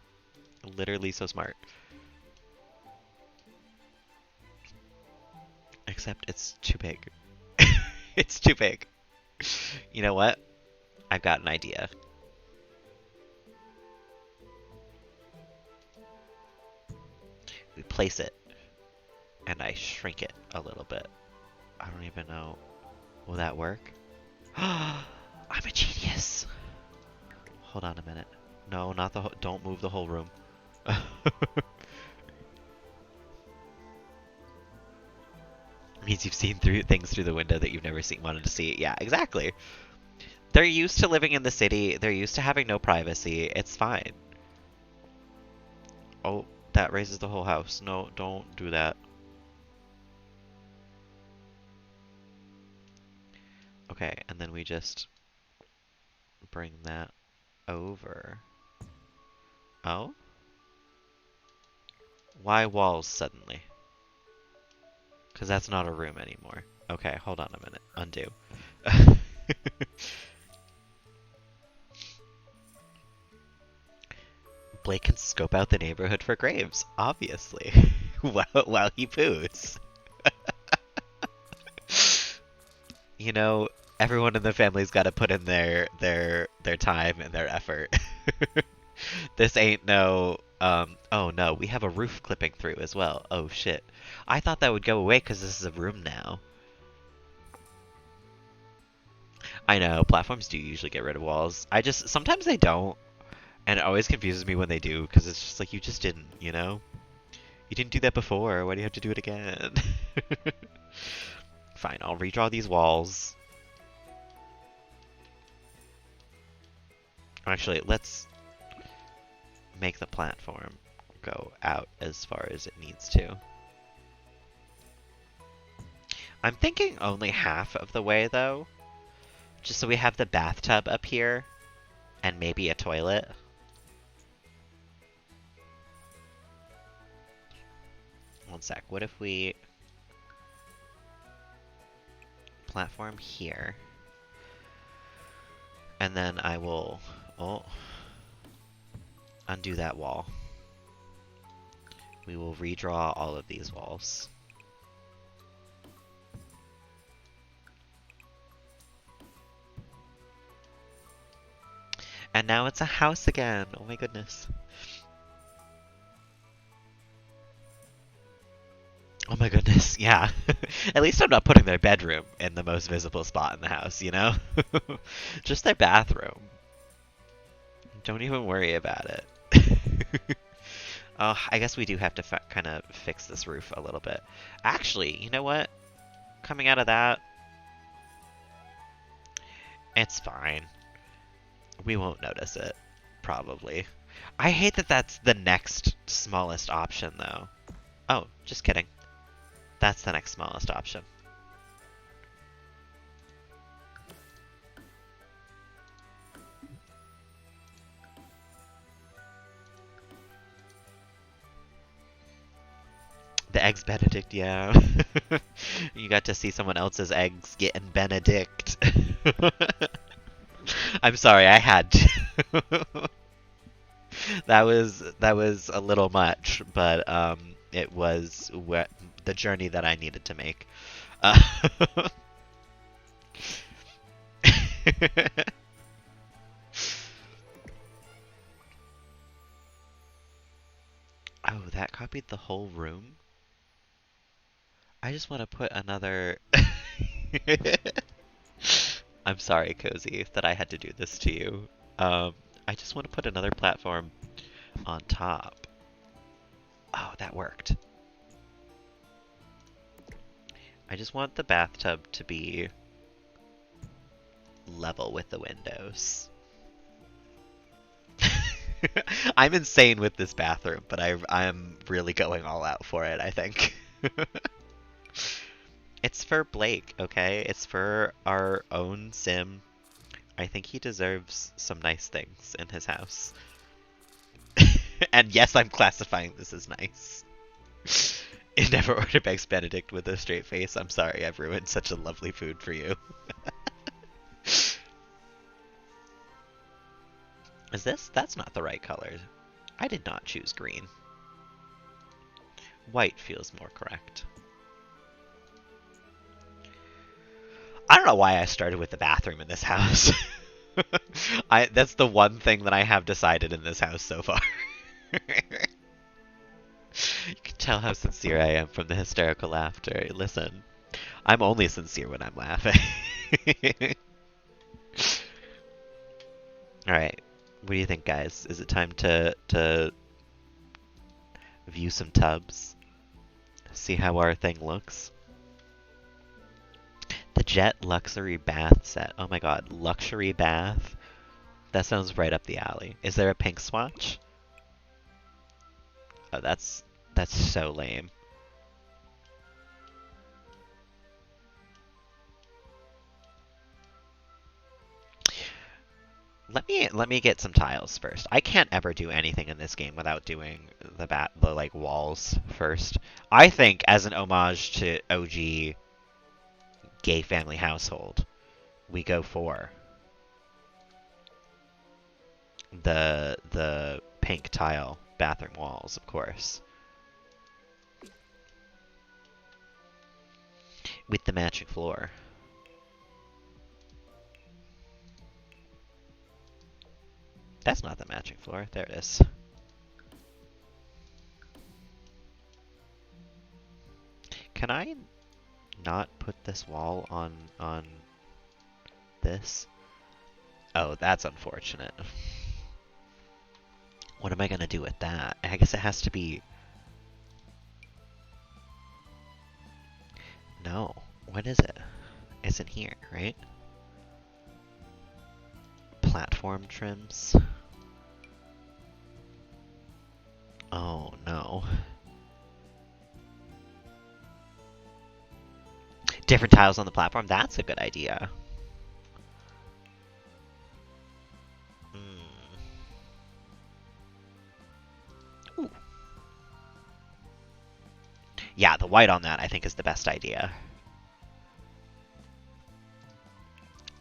A: literally so smart. Except it's too big. It's too big. You know what? I've got an idea. We place it and I shrink it a little bit. I don't even know. Will that work? I'm a genius. Hold on a minute. No, not the whole, don't move the whole room. Means you've seen things through the window that you've never wanted to see. Yeah, exactly. They're used to living in the city. They're used to having no privacy. It's fine. Oh, that raises the whole house. No, don't do that. Okay, and then we just bring that over. Oh? Why walls suddenly? Because that's not a room anymore. Okay, hold on a minute. Undo. Blake can scope out the neighborhood for graves, obviously, while he poos. You know, everyone in the family's got to put in their time and their effort. This ain't no, oh no, we have a roof clipping through as well. Oh shit. I thought that would go away because this is a room now. I know, platforms do usually get rid of walls. Sometimes they don't, and it always confuses me when they do, because it's just like, you just didn't, you know? You didn't do that before, why do you have to do it again? Fine, I'll redraw these walls. Actually, let's make the platform go out as far as it needs to. I'm thinking only half of the way, though. Just so we have the bathtub up here, and maybe a toilet. One sec, what if we platform here? And then I will, undo that wall. We will redraw all of these walls. And now it's a house again. Oh my goodness. Oh my goodness, yeah. At least I'm not putting their bedroom in the most visible spot in the house, you know? Just their bathroom. Don't even worry about it. Oh, I guess we do have to kind of fix this roof a little bit. Actually, you know what? Coming out of that, it's fine. We won't notice it, probably. I hate that that's the next smallest option, though. Oh, just kidding. That's the next smallest option. The eggs Benedict, yeah. You got to see someone else's eggs getting Benedict. I'm sorry, I had to. That was a little much, but it was the journey that I needed to make. Uh, oh, that copied the whole room? I just want to put another... I'm sorry, Cozy, that I had to do this to you. I just want to put another platform on top. Oh, that worked. I just want the bathtub to be level with the windows. I'm insane with this bathroom, but I'm really going all out for it, I think. It's for Blake, okay? It's for our own Sim. I think he deserves some nice things in his house. And yes, I'm classifying this as nice. Never order Eggs Benedict with a straight face. I'm sorry, I've ruined such a lovely food for you. Is this? That's not the right color. I did not choose green. White feels more correct. I don't know why I started with the bathroom in this house. That's the one thing that I have decided in this house so far. You can tell how sincere I am from the hysterical laughter. Listen, I'm only sincere when I'm laughing. Alright, what do you think, guys? Is it time to view some tubs? See how our thing looks? The Jet Luxury Bath Set. Oh my god, luxury bath? That sounds right up the alley. Is there a pink swatch? Oh, that's so lame. Let me get some tiles first. I can't ever do anything in this game without doing the like walls first. I think as an homage to OG gay family household, we go for the pink tile bathroom walls, of course. With the matching floor. That's not the matching floor. There it is. Can I not put this wall on this? Oh, that's unfortunate. What am I gonna do with that? I guess it has to be... No. What is it? It's in here, right? Platform trims. Oh, no. Different tiles on the platform? That's a good idea. Ooh. Yeah, the white on that I think is the best idea.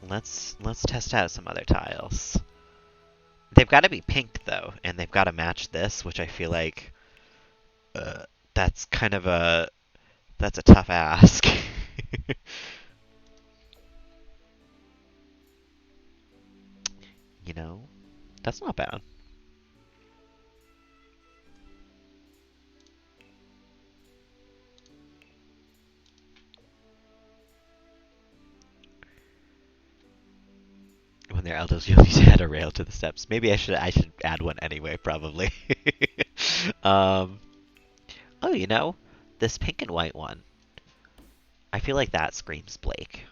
A: Let's test out some other tiles. They've got to be pink though, and they've got to match this, which I feel like that's kind of that's a tough ask. You know, that's not bad. their elders usually need to add a rail to the steps. Maybe I should add one anyway, probably. um, oh, you know, this pink and white one. I feel like that screams Blake.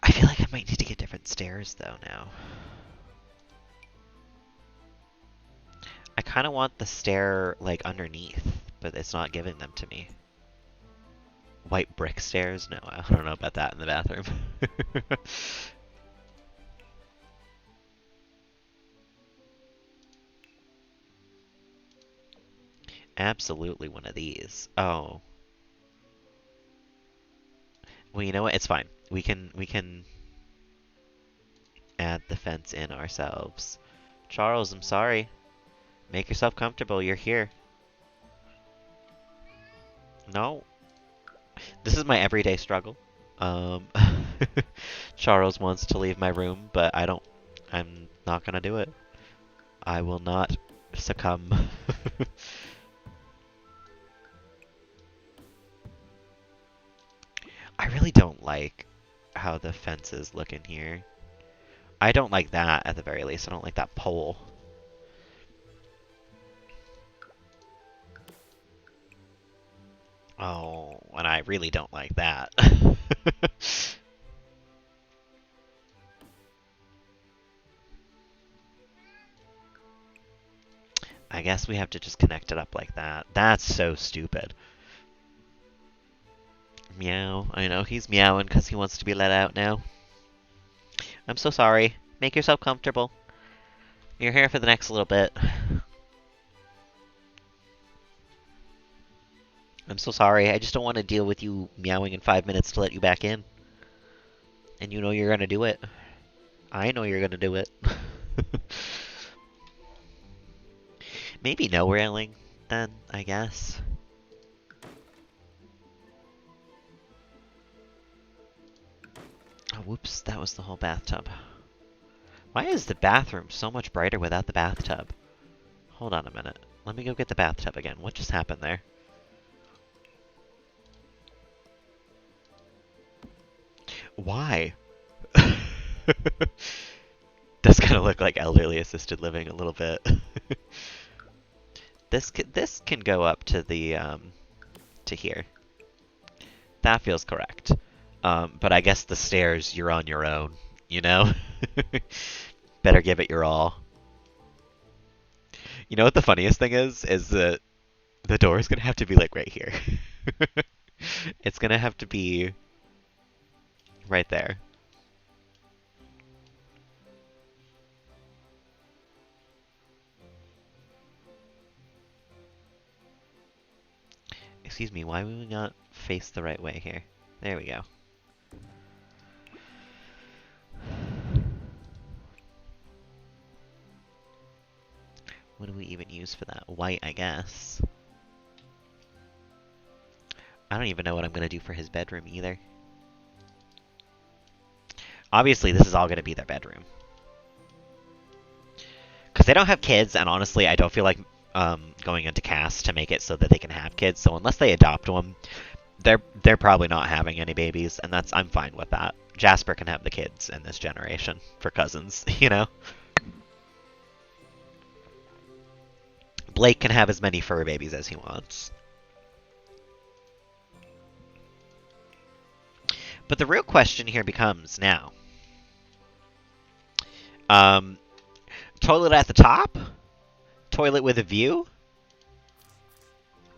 A: I feel like I might need to get different stairs though now. I kind of want the stair like underneath, but it's not giving them to me. White brick stairs? No, I don't know about that in the bathroom. Absolutely one of these. Oh. Well, you know what? It's fine. We can add the fence in ourselves. Charles, I'm sorry. Make yourself comfortable. You're here. No. This is my everyday struggle. Um, Charles wants to leave my room, but I'm not gonna do it. I will not succumb. I really don't like how the fences look in here. I don't like that at the very least. I don't like that pole. Oh, and I really don't like that. I guess we have to just connect it up like that. That's so stupid. Meow. I know he's meowing because he wants to be let out now. I'm so sorry. Make yourself comfortable. You're here for the next little bit. I'm so sorry. I just don't want to deal with you meowing in 5 minutes to let you back in. And you know you're gonna do it. I know you're gonna do it. Maybe no railing, then, I guess. Oh, whoops, that was the whole bathtub. Why is the bathroom so much brighter without the bathtub? Hold on a minute. Let me go get the bathtub again. What just happened there? Why? Does kind of look like elderly assisted living a little bit. This can go up to the to here. That feels correct. But I guess the stairs, you're on your own, you know? Better give it your all. You know what the funniest thing is? Is that the door is gonna have to be like right here. It's gonna have to be right there. Excuse me, why would we not face the right way here? There we go. What do we even use for that? White, I guess. I don't even know what I'm going to do for his bedroom either. Obviously, this is all going to be their bedroom. Because they don't have kids, and honestly, I don't feel like going into cast to make it so that they can have kids. So unless they adopt one, they're probably not having any babies, and I'm fine with that. Jasper can have the kids in this generation for cousins, you know? Blake can have as many fur babies as he wants. But the real question here becomes now. Toilet at the top? Toilet with a view?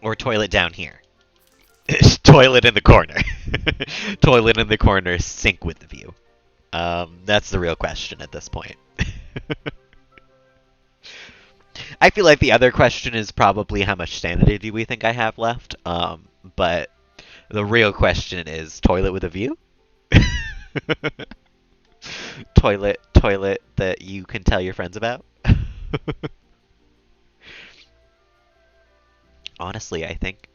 A: Or toilet down here? Toilet in the corner. Toilet in the corner, sink with the view. That's the real question at this point. I feel like the other question is probably how much sanity do we think I have left? But the real question is toilet with a view? Toilet that you can tell your friends about? Honestly, I think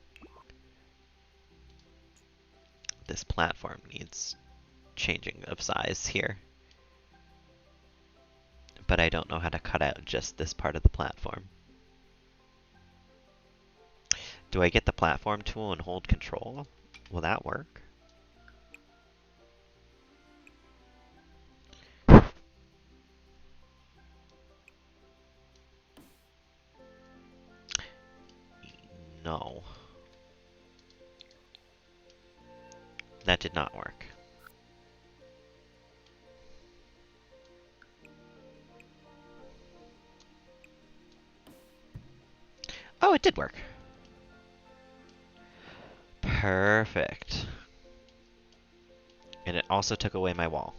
A: this platform needs changing of size here. But I don't know how to cut out just this part of the platform. Do I get the platform tool and hold control? Will that work? No. That did not work. Oh, it did work. Perfect. And it also took away my wall.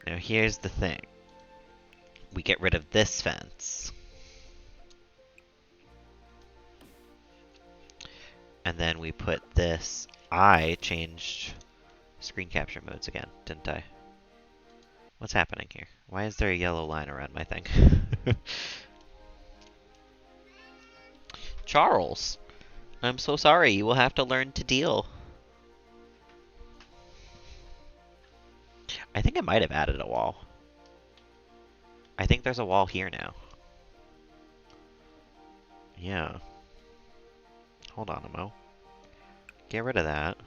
A: Now here's the thing. We get rid of this fence. And then we put this... I changed screen capture modes again, didn't I? What's happening here? Why is there a yellow line around my thing? Charles! I'm so sorry, you will have to learn to deal. I think I might have added a wall. I think there's a wall here now. Yeah. Hold on a mo. Get rid of that.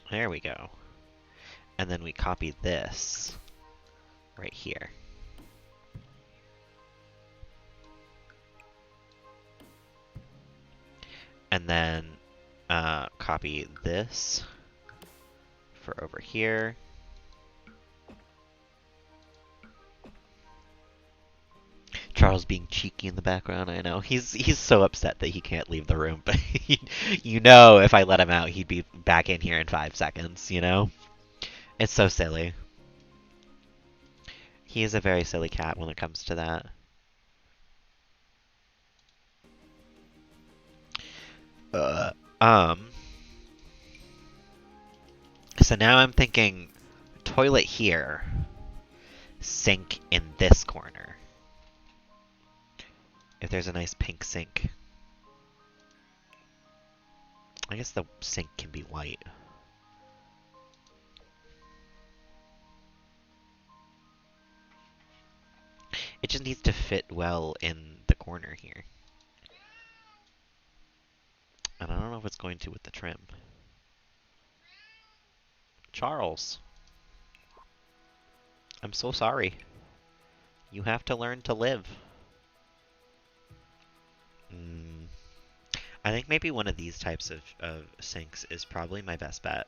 A: There we go. And then we copy this right here. And then copy this for over here. Charles being cheeky in the background, I know. He's so upset that he can't leave the room, but you know if I let him out, he'd be back in here in 5 seconds, you know? It's so silly. He is a very silly cat when it comes to that. So now I'm thinking toilet here, sink in this corner. If there's a nice pink sink. I guess the sink can be white. It just needs to fit well in the corner here. And I don't know if it's going to with the trim. Charles. I'm so sorry. You have to learn to live. I think maybe one of these types of sinks is probably my best bet.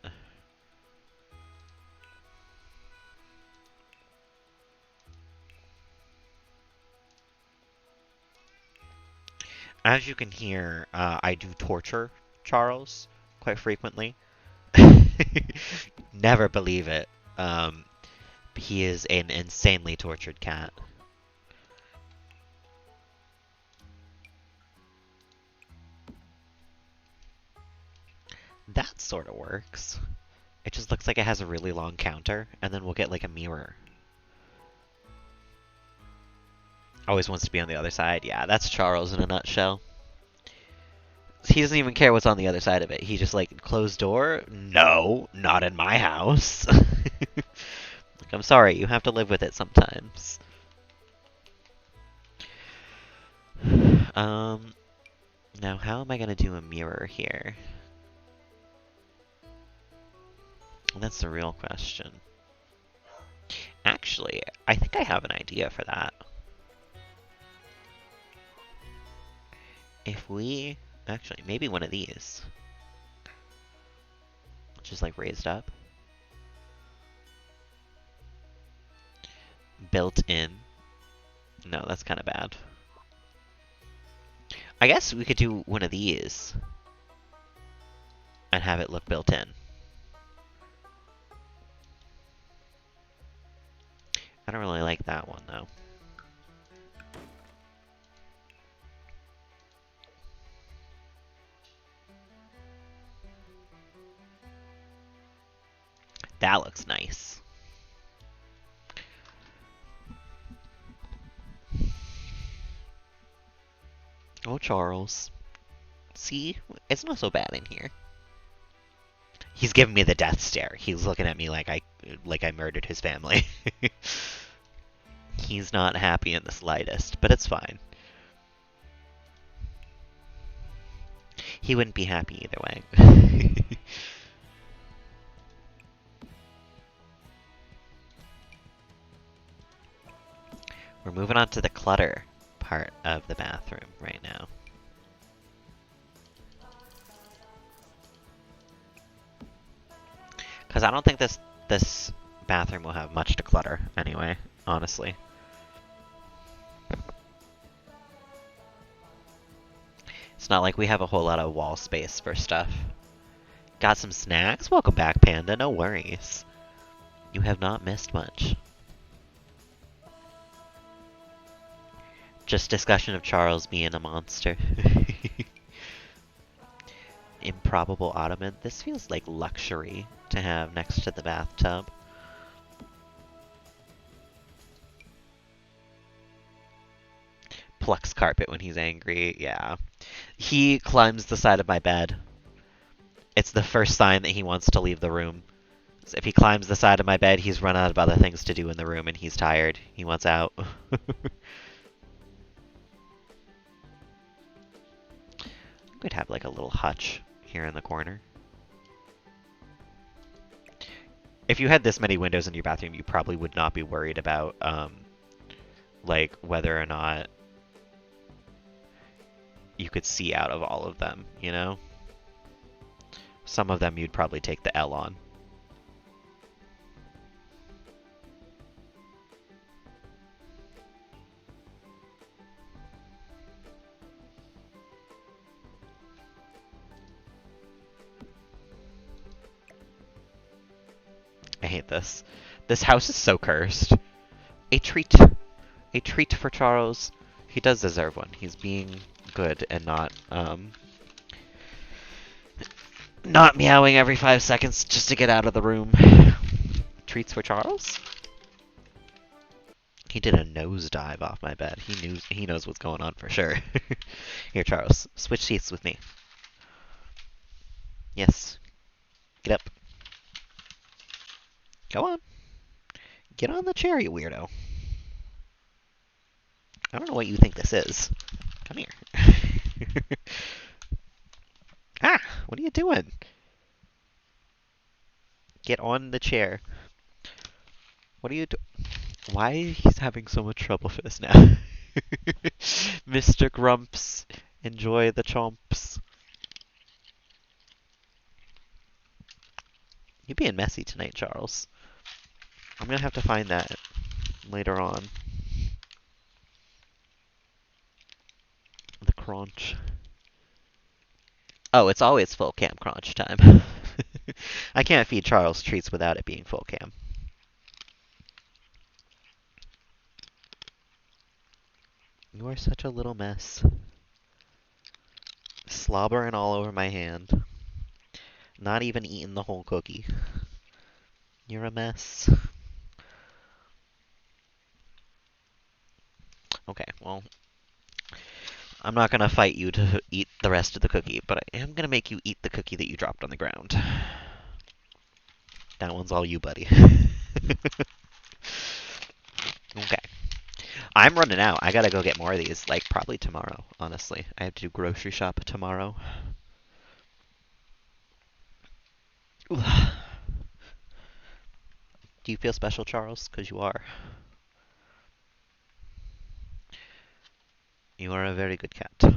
A: As you can hear, I do torture Charles quite frequently. Never believe it. He is an insanely tortured cat. That sort of works. It just looks like it has a really long counter, and then we'll get like a mirror. Always wants to be on the other side. Yeah, that's Charles in a nutshell. He doesn't even care what's on the other side of it. He just like, closed door? No, not in my house. Like, I'm sorry, you have to live with it sometimes. Now how am I gonna do a mirror here? That's the real question. Actually, I think I have an idea for that. If we... Actually, maybe one of these. Just like raised up. Built in. No, that's kind of bad. I guess we could do one of these. And have it look built in. I don't really like that one, though. That looks nice. Oh, Charles. See? It's not so bad in here. He's giving me the death stare. He's looking at me like I murdered his family. He's not happy in the slightest, but it's fine. He wouldn't be happy either way. We're moving on to the clutter part of the bathroom right now. Because I don't think this bathroom will have much to clutter anyway, honestly. It's not like we have a whole lot of wall space for stuff. Got some snacks? Welcome back, Panda. No worries. You have not missed much. Just discussion of Charles being a monster. Improbable ottoman. This feels like luxury to have next to the bathtub. Plucks carpet when he's angry. Yeah. He climbs the side of my bed. It's the first sign that he wants to leave the room. So if he climbs the side of my bed, he's run out of other things to do in the room and he's tired. He wants out. Could have like a little hutch here in the corner. If you had this many windows in your bathroom, you probably would not be worried about like whether or not you could see out of all of them, you know? Some of them you'd probably take the L on. I hate this. This house is so cursed. A treat. A treat for Charles. He does deserve one. He's being good and not meowing every 5 seconds just to get out of the room. Treats for Charles? He did a nosedive off my bed. He knows what's going on for sure. Here, Charles, switch seats with me. Yes. Get up. Go on. Get on the chair, you weirdo. I don't know what you think this is. Come here. Ah! What are you doing? Get on the chair. What are you doing? Why he's having so much trouble for this now? Mr. Grumps, enjoy the chomps. You're being messy tonight, Charles. I'm gonna have to find that later on. The crunch. Oh, it's always full cam crunch time. I can't feed Charles treats without it being full cam. You are such a little mess. Slobbering all over my hand. Not even eating the whole cookie. You're a mess. Okay, well, I'm not gonna fight you to eat the rest of the cookie, but I am gonna make you eat the cookie that you dropped on the ground. That one's all you, buddy. Okay. I'm running out. I gotta go get more of these, like, probably tomorrow, honestly. I have to do grocery shop tomorrow. Do you feel special, Charles? Because you are. You are a very good cat. Would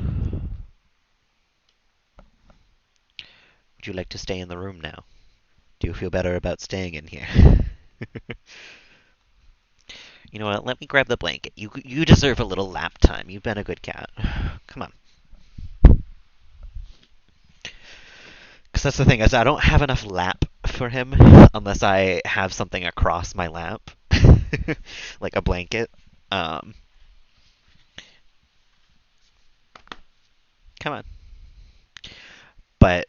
A: you like to stay in the room now? Do you feel better about staying in here? You know what? Let me grab the blanket. You deserve a little lap time. You've been a good cat. Come on. Because that's the thing, is I don't have enough lap for him unless I have something across my lap. Like a blanket. Come on. But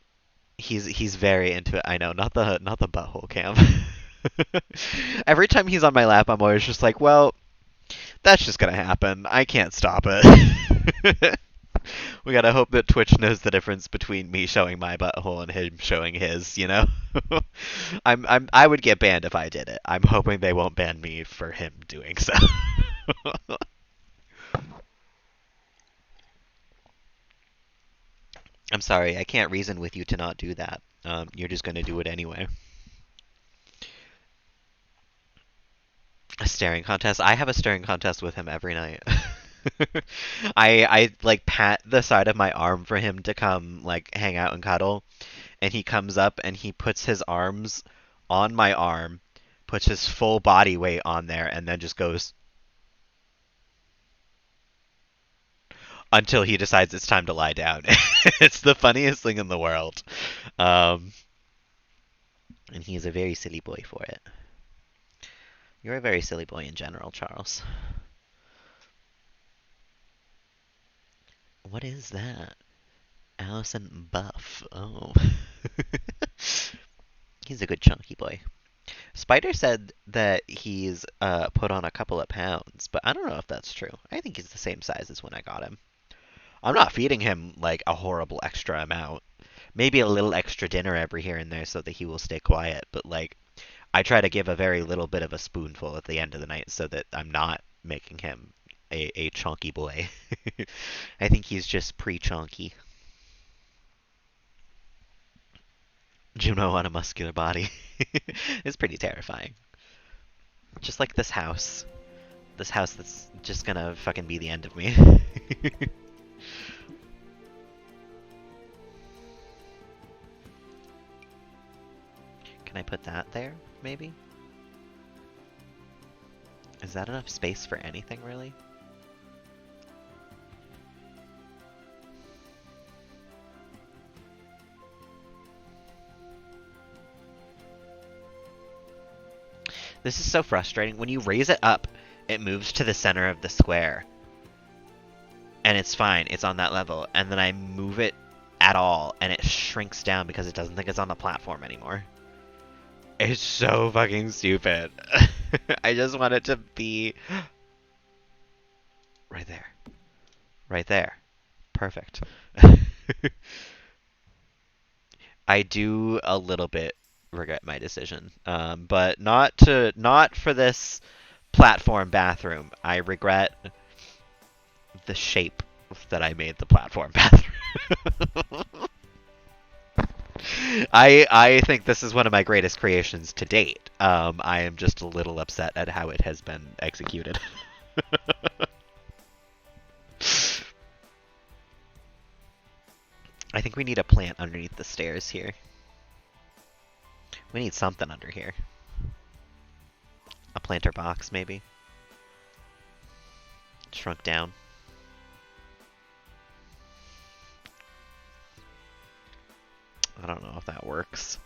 A: he's very into it. I know, not the butthole cam. Every time he's on my lap, I'm always just like, well, that's just gonna happen. I can't stop it. We gotta hope that Twitch knows the difference between me showing my butthole and him showing his, you know? I would get banned if I did it. I'm hoping they won't ban me for him doing so. I'm sorry, I can't reason with you to not do that. You're just gonna do it anyway. A staring contest? I have a staring contest with him every night. I like pat the side of my arm for him to come like hang out and cuddle, and he comes up and he puts his arms on my arm, puts his full body weight on there, and then just goes until he decides it's time to lie down. It's the funniest thing in the world. Um, and he's a very silly boy for it. You're a very silly boy in general, Charles. What is that? Allison Buff. Oh. He's a good chunky boy. Spider said that he's put on a couple of pounds, but I don't know if that's true. I think he's the same size as when I got him. I'm not feeding him like a horrible extra amount. Maybe a little extra dinner every here and there so that he will stay quiet, but like I try to give a very little bit of a spoonful at the end of the night so that I'm not making him a chunky boy. I think he's just pre-chunky. Juno on a muscular body. It's pretty terrifying. Just like this house. This house that's just gonna fucking be the end of me. Can I put that there, maybe? Is that enough space for anything, really? This is so frustrating. When you raise it up, it moves to the center of the square. And it's fine. It's on that level. And then I move it at all, and it shrinks down because it doesn't think it's on the platform anymore. It's so fucking stupid. I just want it to be right there. Right there. Perfect. I do a little bit regret my decision, but not for this platform bathroom. I regret the shape that I made the platform bathroom. I think this is one of my greatest creations to date. I am just a little upset at how it has been executed. I think we need a plant underneath the stairs here. We need something under here. A planter box, maybe. Shrunk down. I don't know if that works.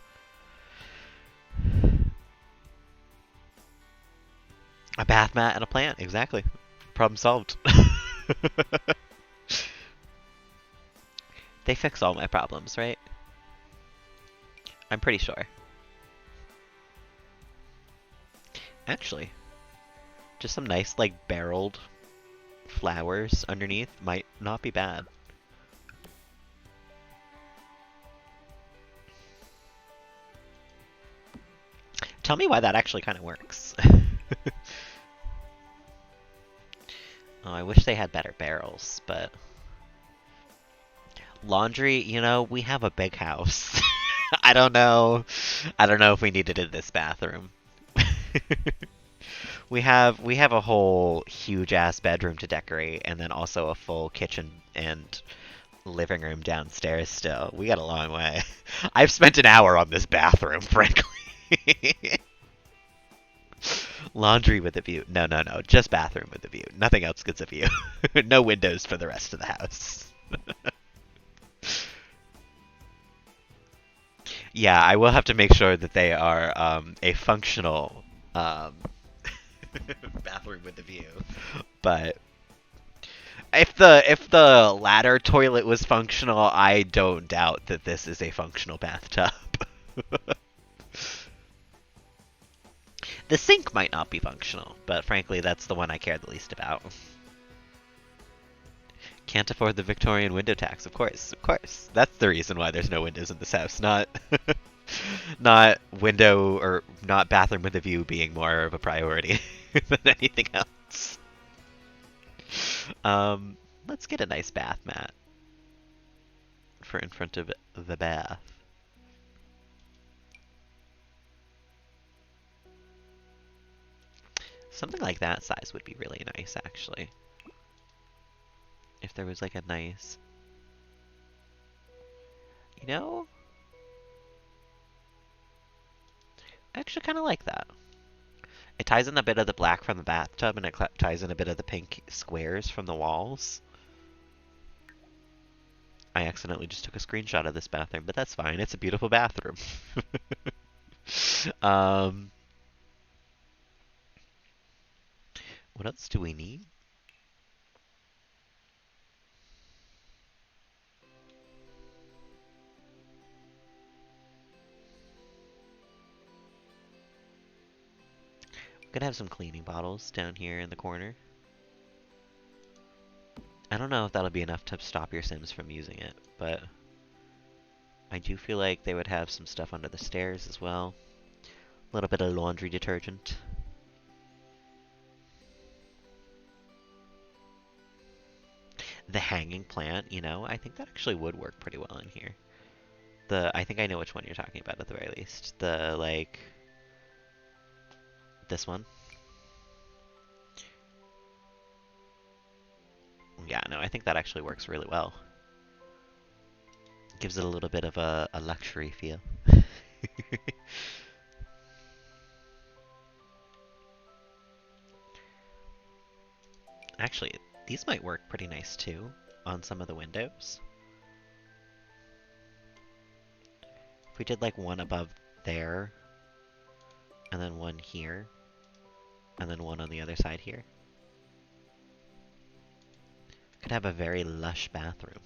A: A bath mat and a plant, exactly. Problem solved. They fix all my problems, right? I'm pretty sure. Actually, just some nice, like, barreled flowers underneath might not be bad. Tell me why that actually kind of works. Oh, I wish they had better barrels, but... Laundry, you know, we have a big house. I don't know. I don't know if we need it in this bathroom. We have a whole huge ass bedroom to decorate, and then also a full kitchen and living room downstairs still. We got a long way. I've spent an hour on this bathroom, frankly. Laundry with a view. No, no, no. Just bathroom with a view. Nothing else gets a view. No windows for the rest of the house. Yeah, I will have to make sure that they are a functional bathroom with a view. But if the ladder toilet was functional, I don't doubt that this is a functional bathtub. The sink might not be functional, but frankly, that's the one I care the least about. Can't afford the Victorian window tax, of course, of course. That's the reason why there's no windows in this house, not not window or not bathroom with a view being more of a priority than anything else. Let's get a nice bath mat for in front of the bath. Something like that size would be really nice, actually. If there was like a nice... You know? I actually kind of like that. It ties in a bit of the black from the bathtub, and it ties in a bit of the pink squares from the walls. I accidentally just took a screenshot of this bathroom, but that's fine. It's a beautiful bathroom. What else do we need? I'm gonna have some cleaning bottles down here in the corner. I don't know if that'll be enough to stop your Sims from using it, but I do feel like they would have some stuff under the stairs as well. A little bit of laundry detergent. The hanging plant, you know, I think that actually would work pretty well in here. I think I know which one you're talking about at the very least. This one. Yeah, no, I think that actually works really well. Gives it a little bit of a luxury feel. Actually, these might work pretty nice too on some of the windows. If we did like one above there, and then one here, and then one on the other side here. Could have a very lush bathroom.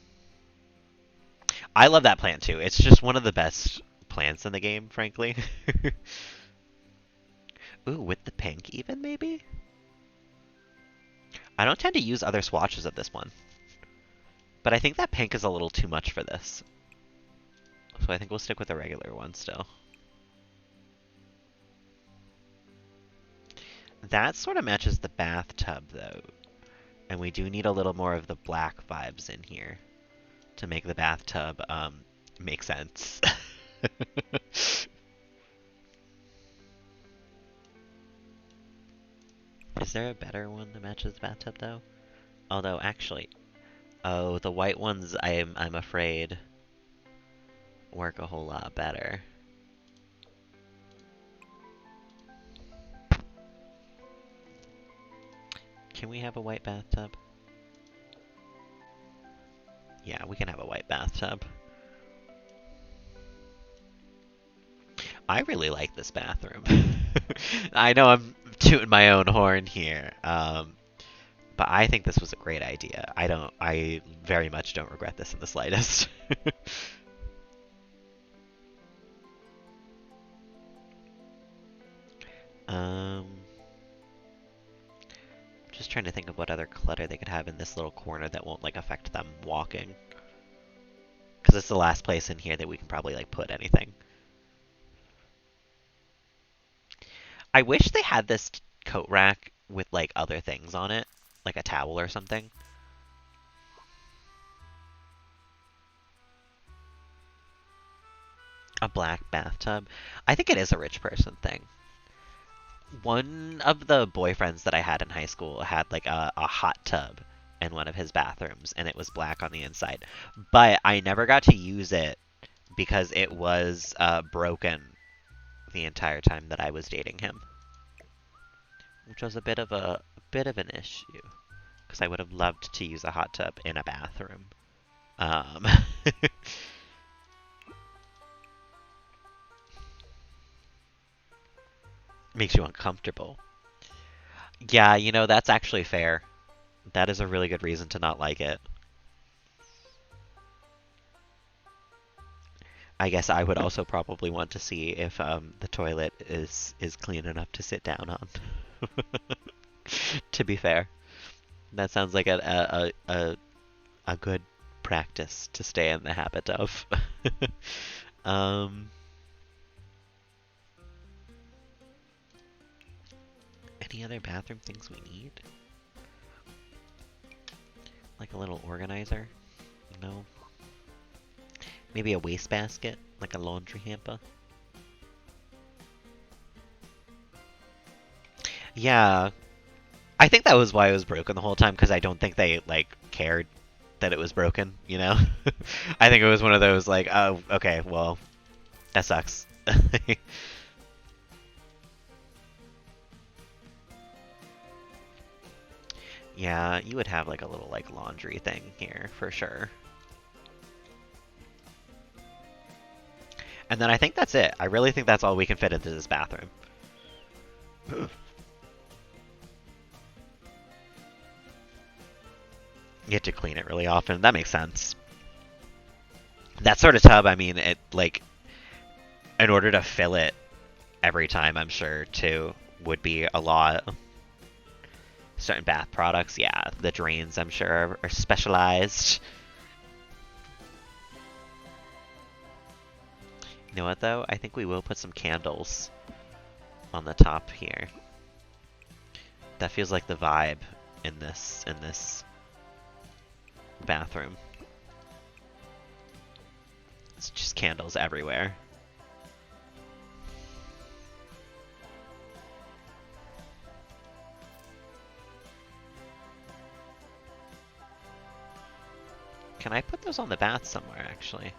A: I love that plant too. It's just one of the best plants in the game, frankly. Ooh, with the pink even, maybe? I don't tend to use other swatches of this one. But I think that pink is a little too much for this. So I think we'll stick with the regular one still. That sort of matches the bathtub, though. And we do need a little more of the black vibes in here to make the bathtub make sense. Is there a better one that matches the bathtub, though? Although, actually... Oh, the white ones, I'm afraid, work a whole lot better. Can we have a white bathtub? Yeah, we can have a white bathtub. I really like this bathroom. I know I'm tooting my own horn here, but I think this was a great idea. I very much don't regret this in the slightest. Just trying to think of what other clutter they could have in this little corner that won't like affect them walking. Because it's the last place in here that we can probably like put anything. I wish they had this coat rack with like other things on it, like a towel or something. A black bathtub. I think it is a rich person thing. One of the boyfriends that I had in high school had like a hot tub in one of his bathrooms, and it was black on the inside. But I never got to use it because it was broken the entire time that I was dating him, which was a bit of an issue because I would have loved to use a hot tub in a bathroom. Makes you uncomfortable. Yeah, you know, that's actually fair. That is a really good reason to not like it. I guess I would also probably want to see if the toilet is clean enough to sit down on. To be fair, that sounds like a a good practice to stay in the habit of. um, any other bathroom things we need? Like a little organizer? No. Maybe a wastebasket? Like a laundry hamper? Yeah. I think that was why it was broken the whole time, because I don't think they, like, cared that it was broken, you know? I think it was one of those, like, oh, okay, well, that sucks. Yeah, you would have, like, a little, like, laundry thing here, for sure. And then I think that's it. I really think that's all we can fit into this bathroom. You have to clean it really often. That makes sense. That sort of tub, I mean, it, like, in order to fill it every time, I'm sure, too, would be a lot. Certain bath products, yeah, the drains, I'm sure, are specialized. You know what, though? I think we will put some candles on the top here. That feels like the vibe in this bathroom. It's just candles everywhere. Can I put those on the bath somewhere, actually?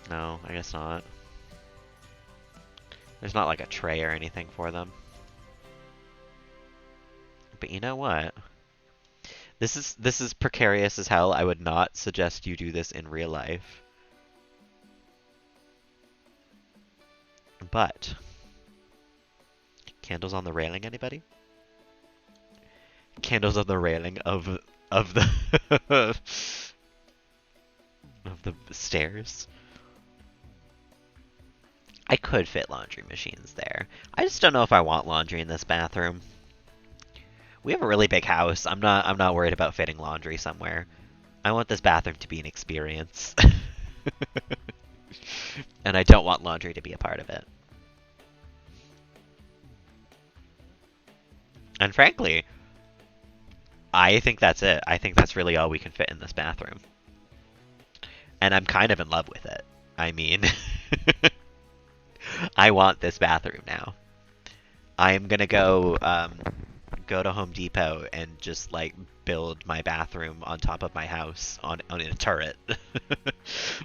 A: No, I guess not. There's not like a tray or anything for them. But you know what? This is precarious as hell. I would not suggest you do this in real life. But candles on the railing, anybody? Candles on the railing of the of the stairs. I could fit laundry machines there. I just don't know if I want laundry in this bathroom. We have a really big house. I'm not worried about fitting laundry somewhere. I want this bathroom to be an experience. And I don't want laundry to be a part of it. And frankly, I think that's it. I think that's really all we can fit in this bathroom. And I'm kind of in love with it. I mean, I want this bathroom now. I am gonna go to Home Depot and just like build my bathroom on top of my house on a turret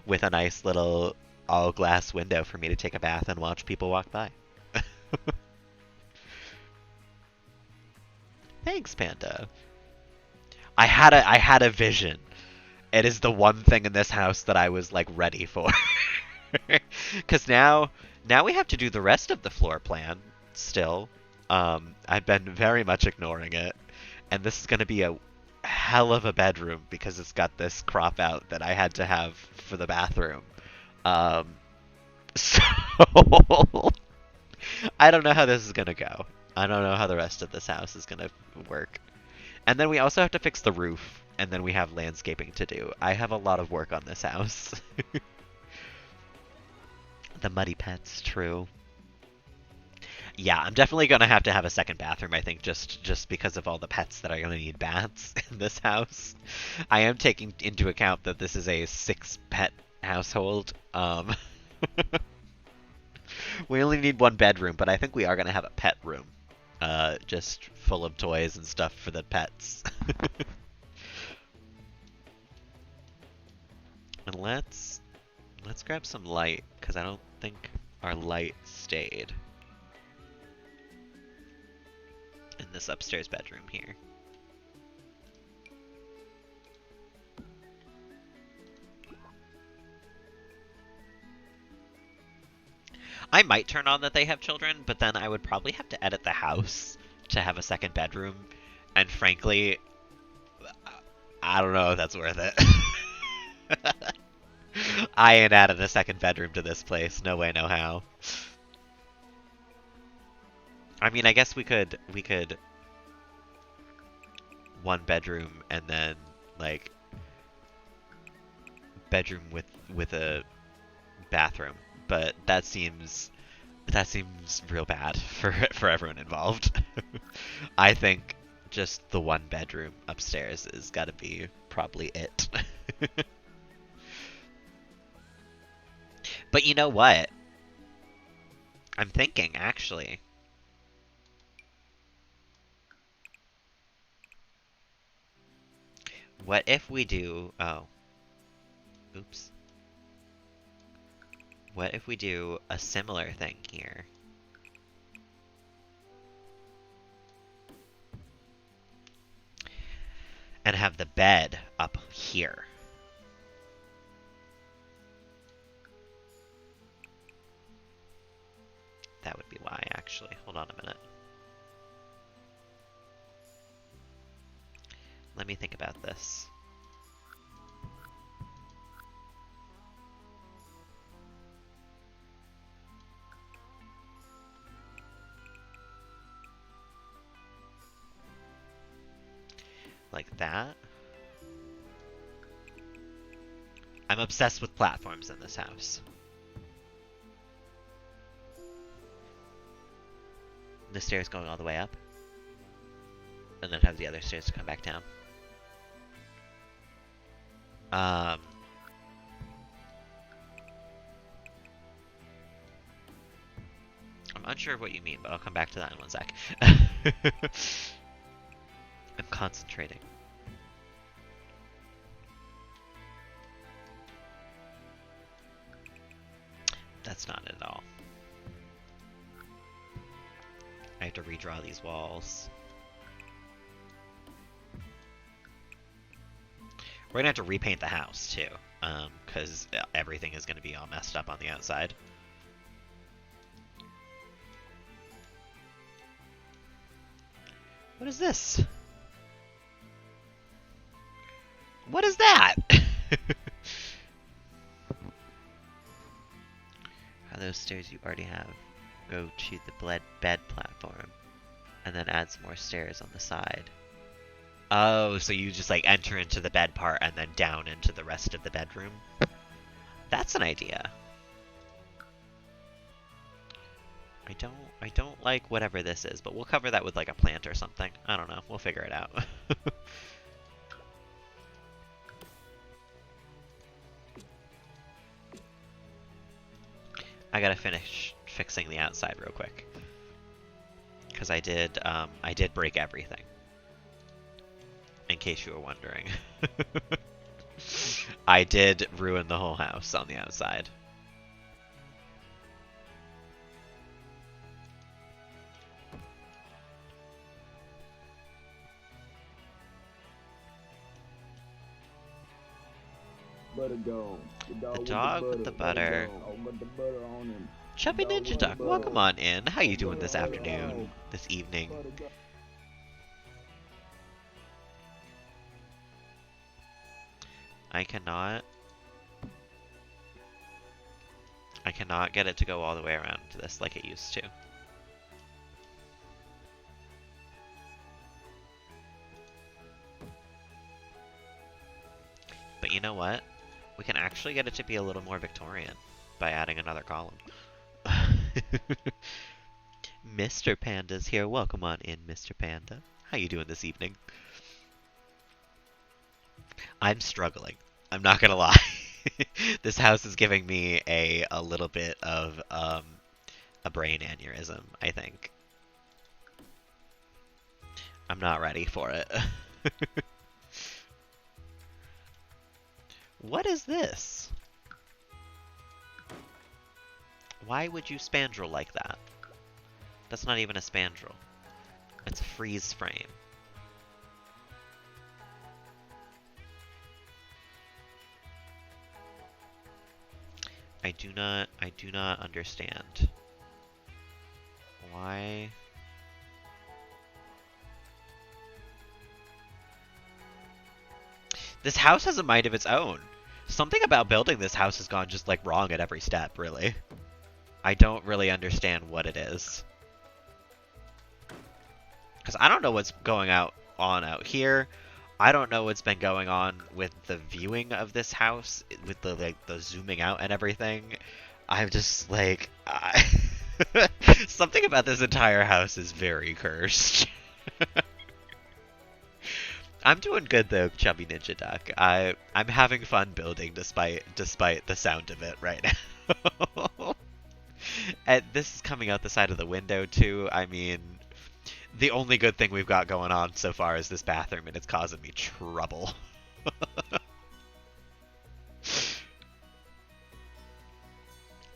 A: with a nice little all glass window for me to take a bath and watch people walk by. Thanks, Panda. I had a vision. It is the one thing in this house that I was like ready for. Cuz now we have to do the rest of the floor plan still. I've been very much ignoring it. And this is going to be a hell of a bedroom because it's got this crop out that I had to have for the bathroom. So I don't know how this is going to go. I don't know how the rest of this house is going to work. And then we also have to fix the roof, and then we have landscaping to do. I have a lot of work on this house. The muddy pets, true. Yeah, I'm definitely gonna have to have a second bathroom, I think, just because of all the pets that are gonna need baths in this house. I am taking into account that this is a 6-pet household. We only need one bedroom, but I think we are gonna have a pet room. Just full of toys and stuff for the pets. And let's grab some light, because I don't think our light stayed in this upstairs bedroom here. I might turn on that they have children, but then I would probably have to edit the house to have a second bedroom. And frankly, I don't know if that's worth it. I ain't added a second bedroom to this place. No way, no how. I mean, I guess we could one bedroom and then like bedroom with a bathroom, but that seems real bad for everyone involved. I think just the one bedroom upstairs is got to be probably it. But you know what? I'm thinking, actually. What if we do... Oh. Oops. What if we do a similar thing here? And have the bed up here. That would be why, actually. Hold on a minute. Let me think about this. Like that. I'm obsessed with platforms in this house. The stairs going all the way up. And then have the other stairs to come back down. I'm unsure of what you mean, but I'll come back to that in one sec. I'm concentrating. That's not it at all. I have to redraw these walls. We're gonna have to repaint the house too, because everything is gonna be all messed up on the outside. What is this? What is that? Are those stairs you already have? Go to the bed platform, and then add some more stairs on the side. Oh, so you just like enter into the bed part and then down into the rest of the bedroom? That's an idea. I don't like whatever this is, but we'll cover that with like a plant or something. I don't know. We'll figure it out. I gotta finish fixing the outside real quick. Because I did break everything. In case you were wondering. I did ruin the whole house on the outside. The dog with the butter. Chubby Ninja Duck, welcome on in. How you doing this afternoon, this evening? I cannot get it to go all the way around to this like it used to. But you know what? We can actually get it to be a little more Victorian by adding another column. Mr. Panda's here. Welcome on in, Mr. Panda. How you doing this evening? I'm struggling. I'm not gonna lie. This house is giving me a little bit of a brain aneurysm, I think. I'm not ready for it. What is this? Why would you spandrel like that? That's not even a spandrel. It's a freeze frame. I do not understand. Why? This house has a mind of its own. Something about building this house has gone just like wrong at every step, really. I don't really understand what it is. Because I don't know what's going on out here. I don't know what's been going on with the viewing of this house, with the the zooming out and everything. I'm just like, something about this entire house is very cursed. I'm doing good though, Chubby Ninja Duck. I'm having fun building despite the sound of it right now. And this is coming out the side of the window too. I mean, the only good thing we've got going on so far is this bathroom, and it's causing me trouble.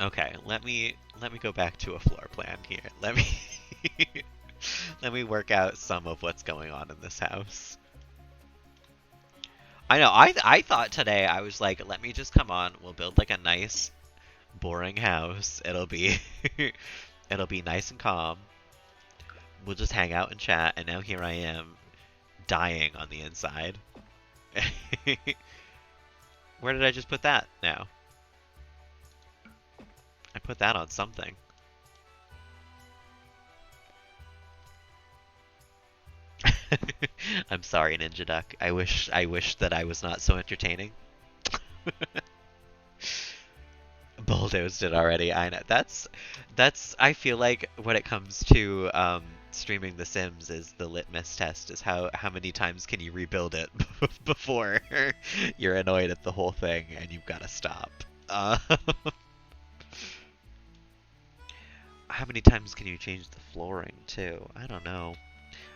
A: Okay, let me go back to a floor plan here. Let me let me work out some of what's going on in this house. I know, I thought today, I was like, let me just come on, we'll build like a nice boring house. It'll be it'll be nice and calm. We'll just hang out and chat, and now here I am dying on the inside. Where did I just put that now? I put that on something. I'm sorry, Ninja Duck. I wish that I was not so entertaining. Bulldozed it already. I know. That's I feel like when it comes to streaming The Sims, is the litmus test is how many times can you rebuild it before you're annoyed at the whole thing and you've got to stop. How many times can you change the flooring too? I don't know.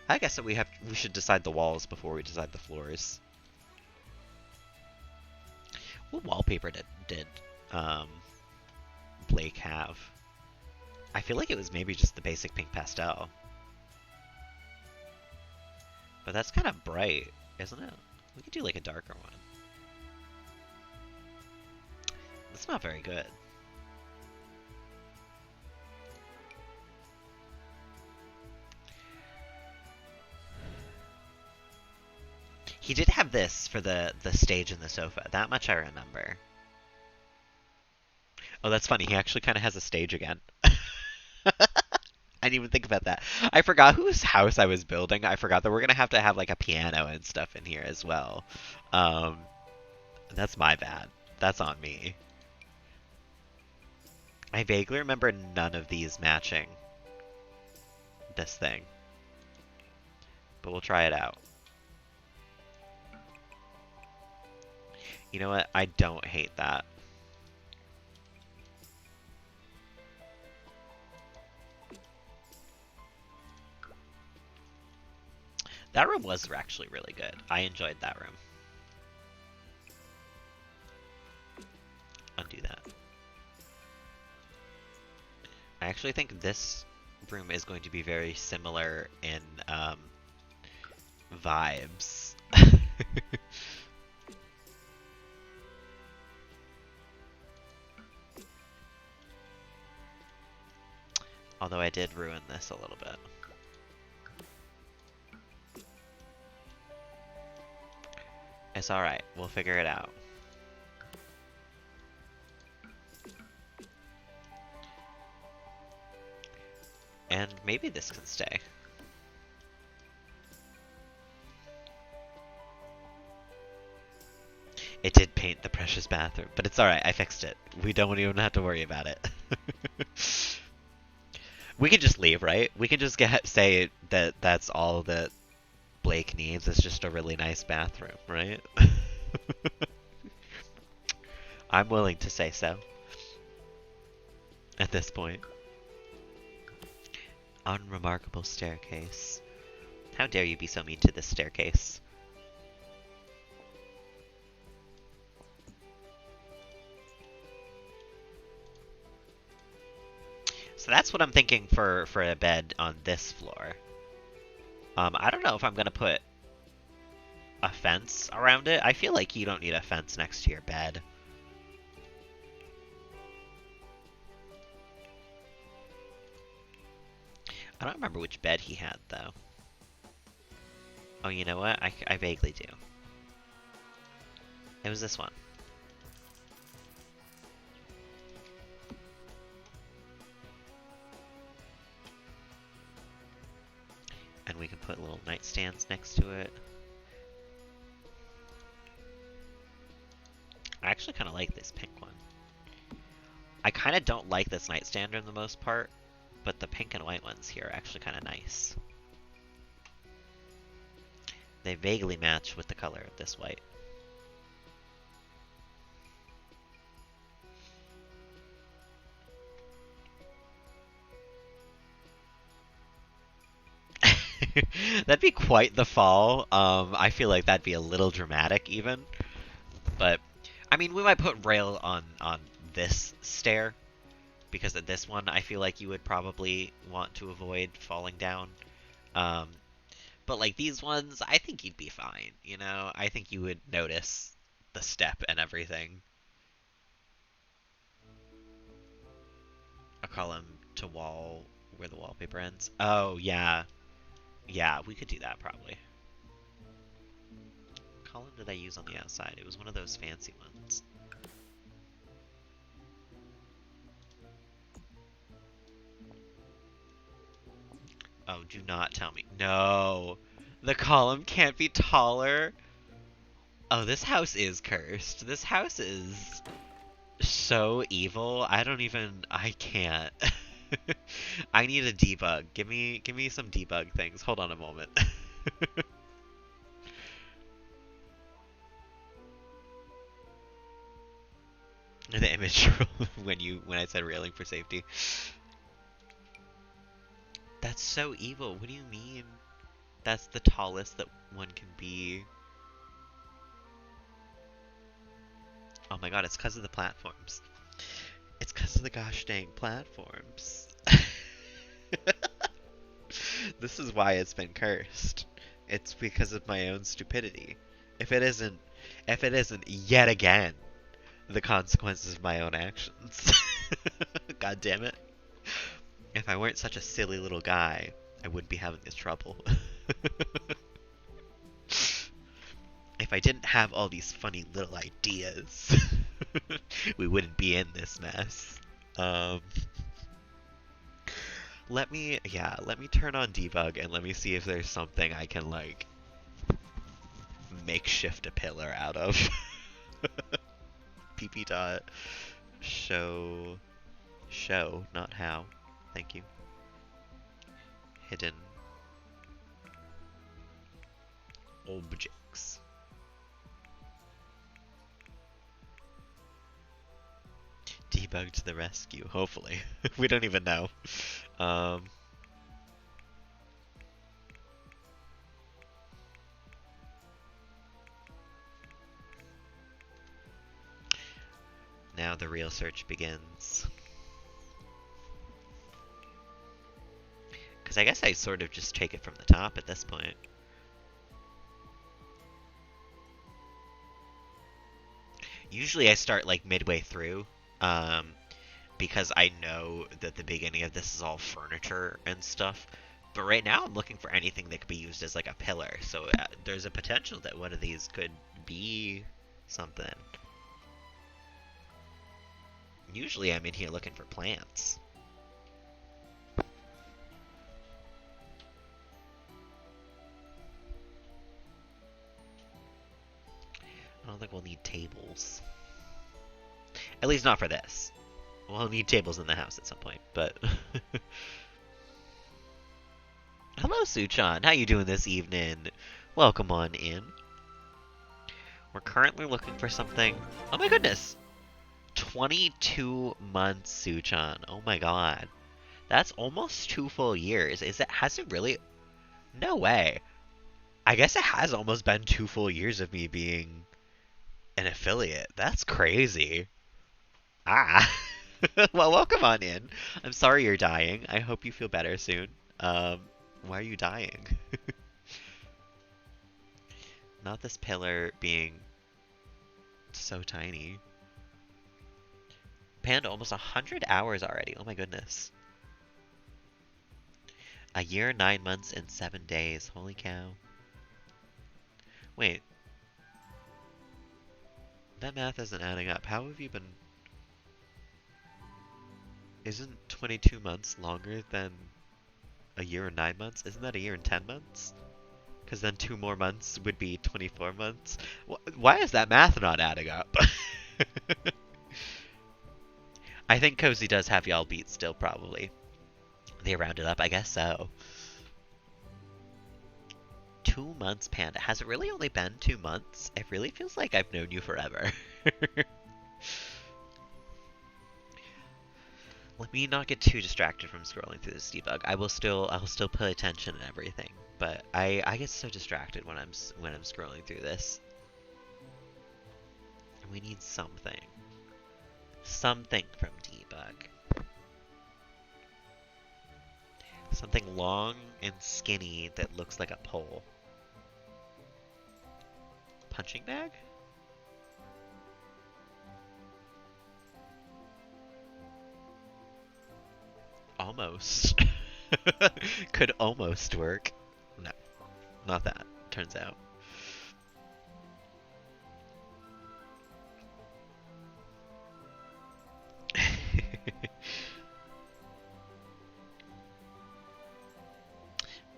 A: I guess that we should decide the walls before we decide the floors. What wallpaper did Blake have? I feel like it was maybe just the basic pink pastel. But that's kind of bright, isn't it? We could do like a darker one. That's not very good. He did have this for the stage and the sofa. That much I remember. Oh, that's funny. He actually kind of has a stage again. I didn't even think about that. I forgot whose house I was building. I forgot that we're gonna have to have like a piano and stuff in here as well. Um, that's my bad. That's on me. I vaguely remember none of these matching this thing. But we'll try it out. You know what? I don't hate that. That room was actually really good. I enjoyed that room. Undo that. I actually think this room is going to be very similar in vibes. Although I did ruin this a little bit. It's alright, we'll figure it out. And maybe this can stay. It did paint the precious bathroom, but it's alright, I fixed it. We don't even have to worry about it. We could just leave, right? We can just say that that's all that Blake needs, is just a really nice bathroom, right? I'm willing to say so. At this point. Unremarkable staircase. How dare you be so mean to this staircase? So that's what I'm thinking for a bed on this floor. I don't know if I'm gonna put a fence around it. I feel like you don't need a fence next to your bed. I don't remember which bed he had, though. Oh, you know what? I vaguely do. It was this one. And we can put little nightstands next to it. like this pink one. I kind of don't like this nightstand in the most part, but the pink and white ones here are actually kind of nice. They vaguely match with the color of this white. That'd be quite the fall. I feel like that'd be a little dramatic even. But, I mean, we might put rail on this stair, because at this one I feel like you would probably want to avoid falling down. But like these ones, I think you'd be fine, you know? I think you would notice the step and everything. A column to wall where the wallpaper ends. Oh, yeah. Yeah, we could do that probably. What column did I use on the outside? It was one of those fancy ones. Oh, do not tell me. No! The column can't be taller? Oh, this house is cursed. This house is so evil. I can't. I need a debug. Give me some debug things. Hold on a moment. The image when I said railing for safety. That's so evil. What do you mean? That's the tallest that one can be. Oh my god, it's because of the platforms. It's because of the gosh dang platforms. This is why it's been cursed. It's because of my own stupidity. If it isn't yet again the consequences of my own actions. God damn it. If I weren't such a silly little guy, I wouldn't be having this trouble. If I didn't have all these funny little ideas, we wouldn't be in this mess. Let me turn on debug and let me see if there's something I can, like, makeshift a pillar out of. pp dot show, not how. Thank you. Hidden objects. Debug to the rescue, hopefully. We don't even know. Now the real search begins. Because I guess I sort of just take it from the top at this point. Usually I start like midway through, because I know that the beginning of this is all furniture and stuff. But right now I'm looking for anything that could be used as like a pillar, so there's a potential that one of these could be something. Usually I'm in here looking for plants. I don't think we'll need tables. At least not for this. We'll need tables in the house at some point, but... Hello, Suchan. How you doing this evening? Welcome on in. We're currently looking for something... Oh my goodness! 22 months, Suchan. Oh my god. That's almost 2 full years. Has it really... No way. I guess it has almost been 2 full years of me being an affiliate. That's crazy. Ah. Well, welcome on in. I'm sorry you're dying. I hope you feel better soon. Why are you dying? Not this pillar being so tiny. Panda, almost 100 hours already. Oh my goodness. A year, 9 months, and 7 days. Holy cow. Wait. That math isn't adding up. How have you been... Isn't 22 months longer than a year and 9 months? Isn't that a year and 10 months? Because then 2 more months would be 24 months. Why is that math not adding up? I think Cozy does have y'all beat still, probably. They rounded up, I guess so. 2 months, Panda. Has it really only been 2 months? It really feels like I've known you forever. Let me not get too distracted from scrolling through this debug. I will still pay attention and everything, but I get so distracted when I'm scrolling through this. And we need something from debug. Something long and skinny that looks like a pole. Punching bag? Almost. Could almost work. No, not that, turns out.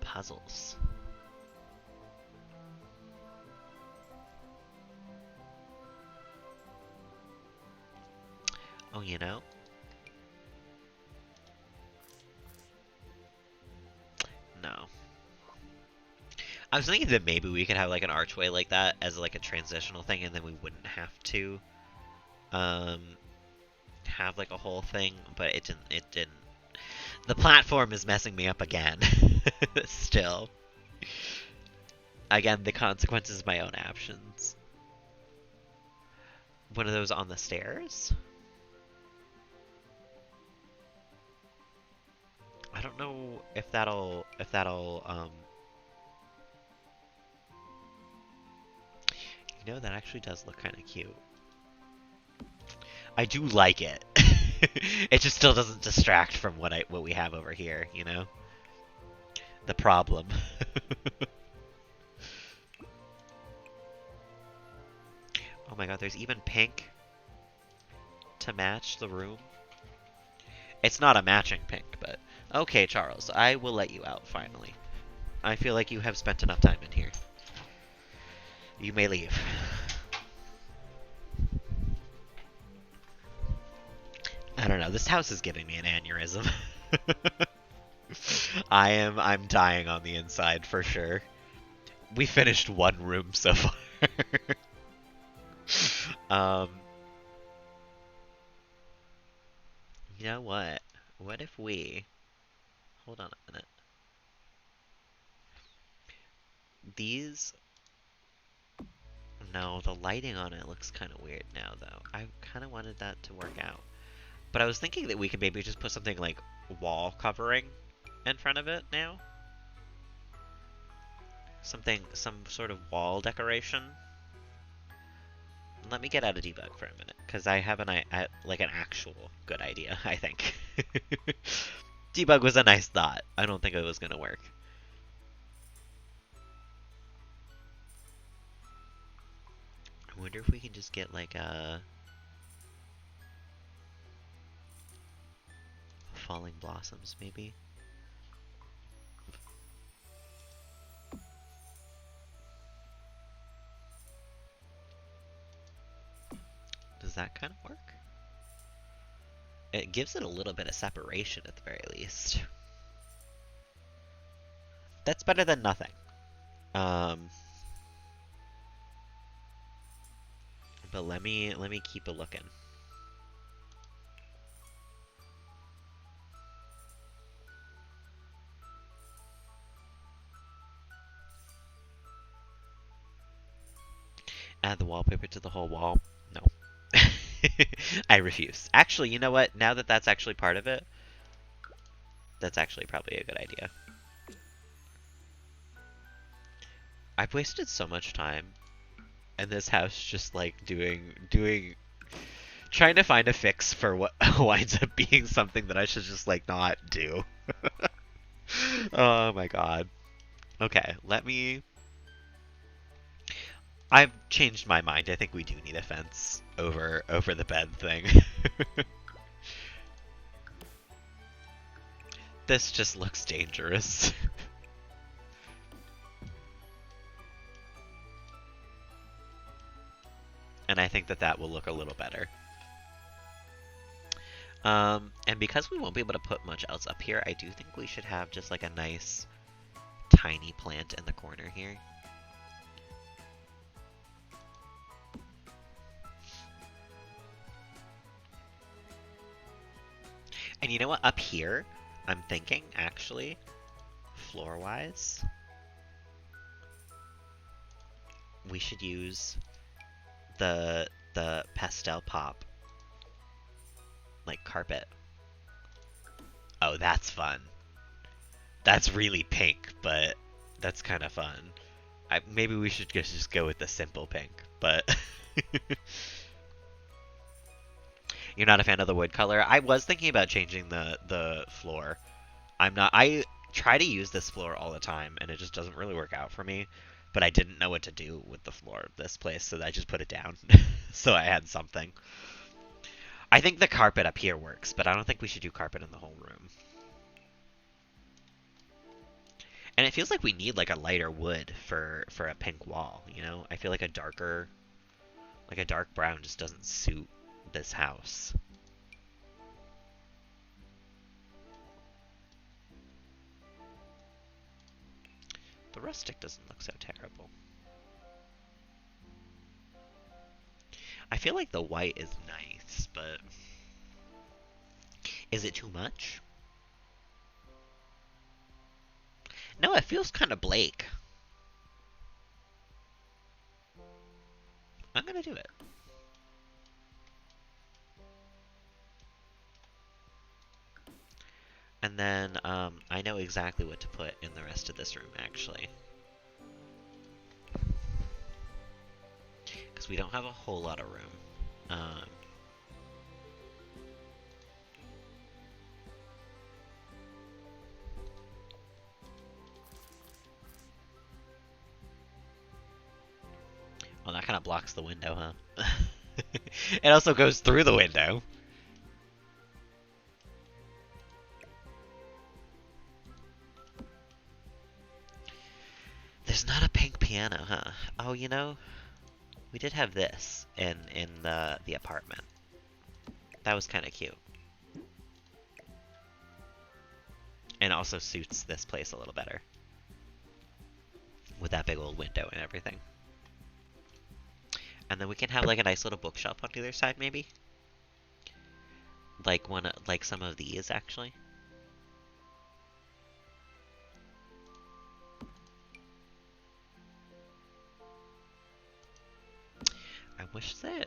A: Puzzles. Oh, you know? No. I was thinking that maybe we could have like an archway like that as like a transitional thing, and then we wouldn't have to have like a whole thing, but it didn't. The platform is messing me up again. Still. Again, the consequences of my own actions. One of those on the stairs? I don't know if that'll you know, that actually does look kind of cute. I do like it. It just still doesn't distract from what we have over here, you know? The problem. Oh my god, there's even pink to match the room. It's not a matching pink, but okay, Charles, I will let you out finally. I feel like you have spent enough time in here. You may leave. I don't know, this house is giving me an aneurysm. I'm dying on the inside for sure. We finished one room so far. You know what? What if we... Hold on a minute. These... No, the lighting on it looks kind of weird now, though. I kind of wanted that to work out. But I was thinking that we could maybe just put something like wall covering in front of it now. Some sort of wall decoration. Let me get out of debug for a minute, because I have an actual good idea, I think. Debug was a nice thought. I don't think it was gonna work. I wonder if we can just get like a falling blossoms, maybe. Does that kind of work? It gives it a little bit of separation at the very least. That's better than nothing. But let me keep a looking. Add the wallpaper to the whole wall? No. I refuse. Actually, you know what? Now that that's actually part of it, that's actually probably a good idea. I've wasted so much time in this house just like trying to find a fix for what winds up being something that I should just like not do. Oh my god. Okay, I've changed my mind. I think we do need a fence over the bed thing. This just looks dangerous. And I I think that that will look a little better. And because we won't be able to put much else up here, I do think we should have just like a nice tiny plant in the corner here. And you know what? Up here, I'm thinking, actually, floor-wise, we should use the pastel pop, like, carpet. Oh, that's fun. That's really pink, but that's kind of fun. Maybe we should just go with the simple pink, but... You're not a fan of the wood color? I was thinking about changing the floor. I'm not. I try to use this floor all the time, and it just doesn't really work out for me. But I didn't know what to do with the floor of this place, so I just put it down. So I had something. I think the carpet up here works, but I don't think we should do carpet in the whole room. And it feels like we need like a lighter wood for a pink wall, you know? I feel like a dark brown just doesn't suit this house. The rustic doesn't look so terrible. I feel like the white is nice, but is it too much? No, it feels kind of Blake. I'm gonna do it. And then I know exactly what to put in the rest of this room, actually. Because we don't have a whole lot of room. Well, that kind of blocks the window, huh? It also goes through the window. There's not a pink piano, huh? Oh, you know, we did have this in the apartment. That was kind of cute. And also suits this place a little better. With that big old window and everything. And then we can have like a nice little bookshelf on the other side, maybe? Like some of these, actually. I wish that...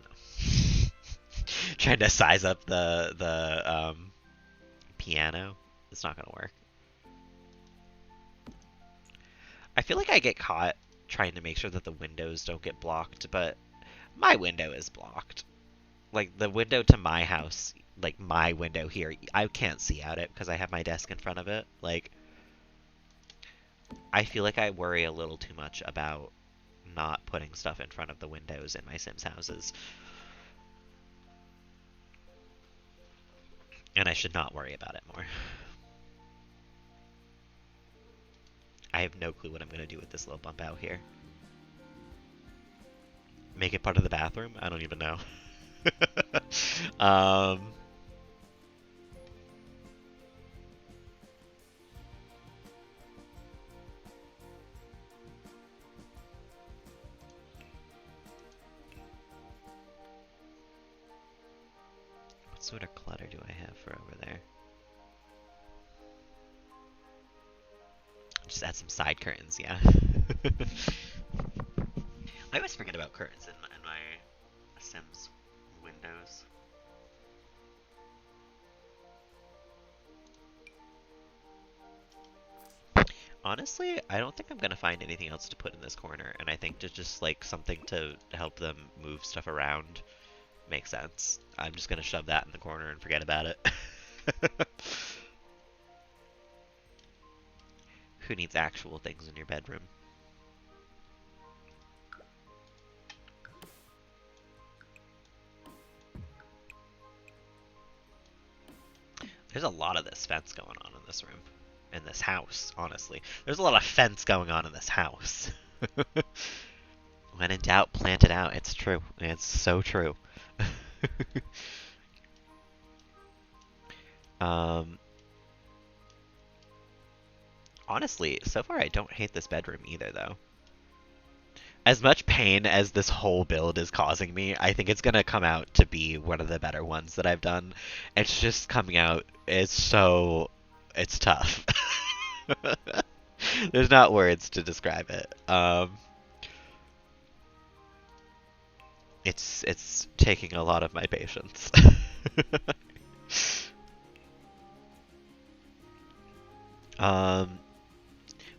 A: No. Trying to size up the piano. It's not gonna work. I feel like I get caught trying to make sure that the windows don't get blocked, but my window is blocked. Like, the window to my house, like, my window here, I can't see out it because I have my desk in front of it. Like, I feel like I worry a little too much about not putting stuff in front of the windows in my Sims houses. And I should not worry about it more. I have no clue what I'm going to do with this little bump out here. Make it part of the bathroom? I don't even know. What sort of clutter do I have for over there? Just add some side curtains, yeah. I always forget about curtains in my Sims windows. Honestly, I don't think I'm gonna find anything else to put in this corner, and I think just like something to help them move stuff around makes sense. I'm just gonna shove that in the corner and forget about it. Who needs actual things in your bedroom? There's a lot of this fence going on in this room. In this house, honestly. There's a lot of fence going on in this house. When in doubt, plant it out. It's true. It's so true. um, Honestly, so far I don't hate this bedroom either, though. As much pain as this whole build is causing me, I think it's gonna come out to be one of the better ones that I've done. It's just coming out, it's tough. There's not words to describe it. It's taking a lot of my patience. um,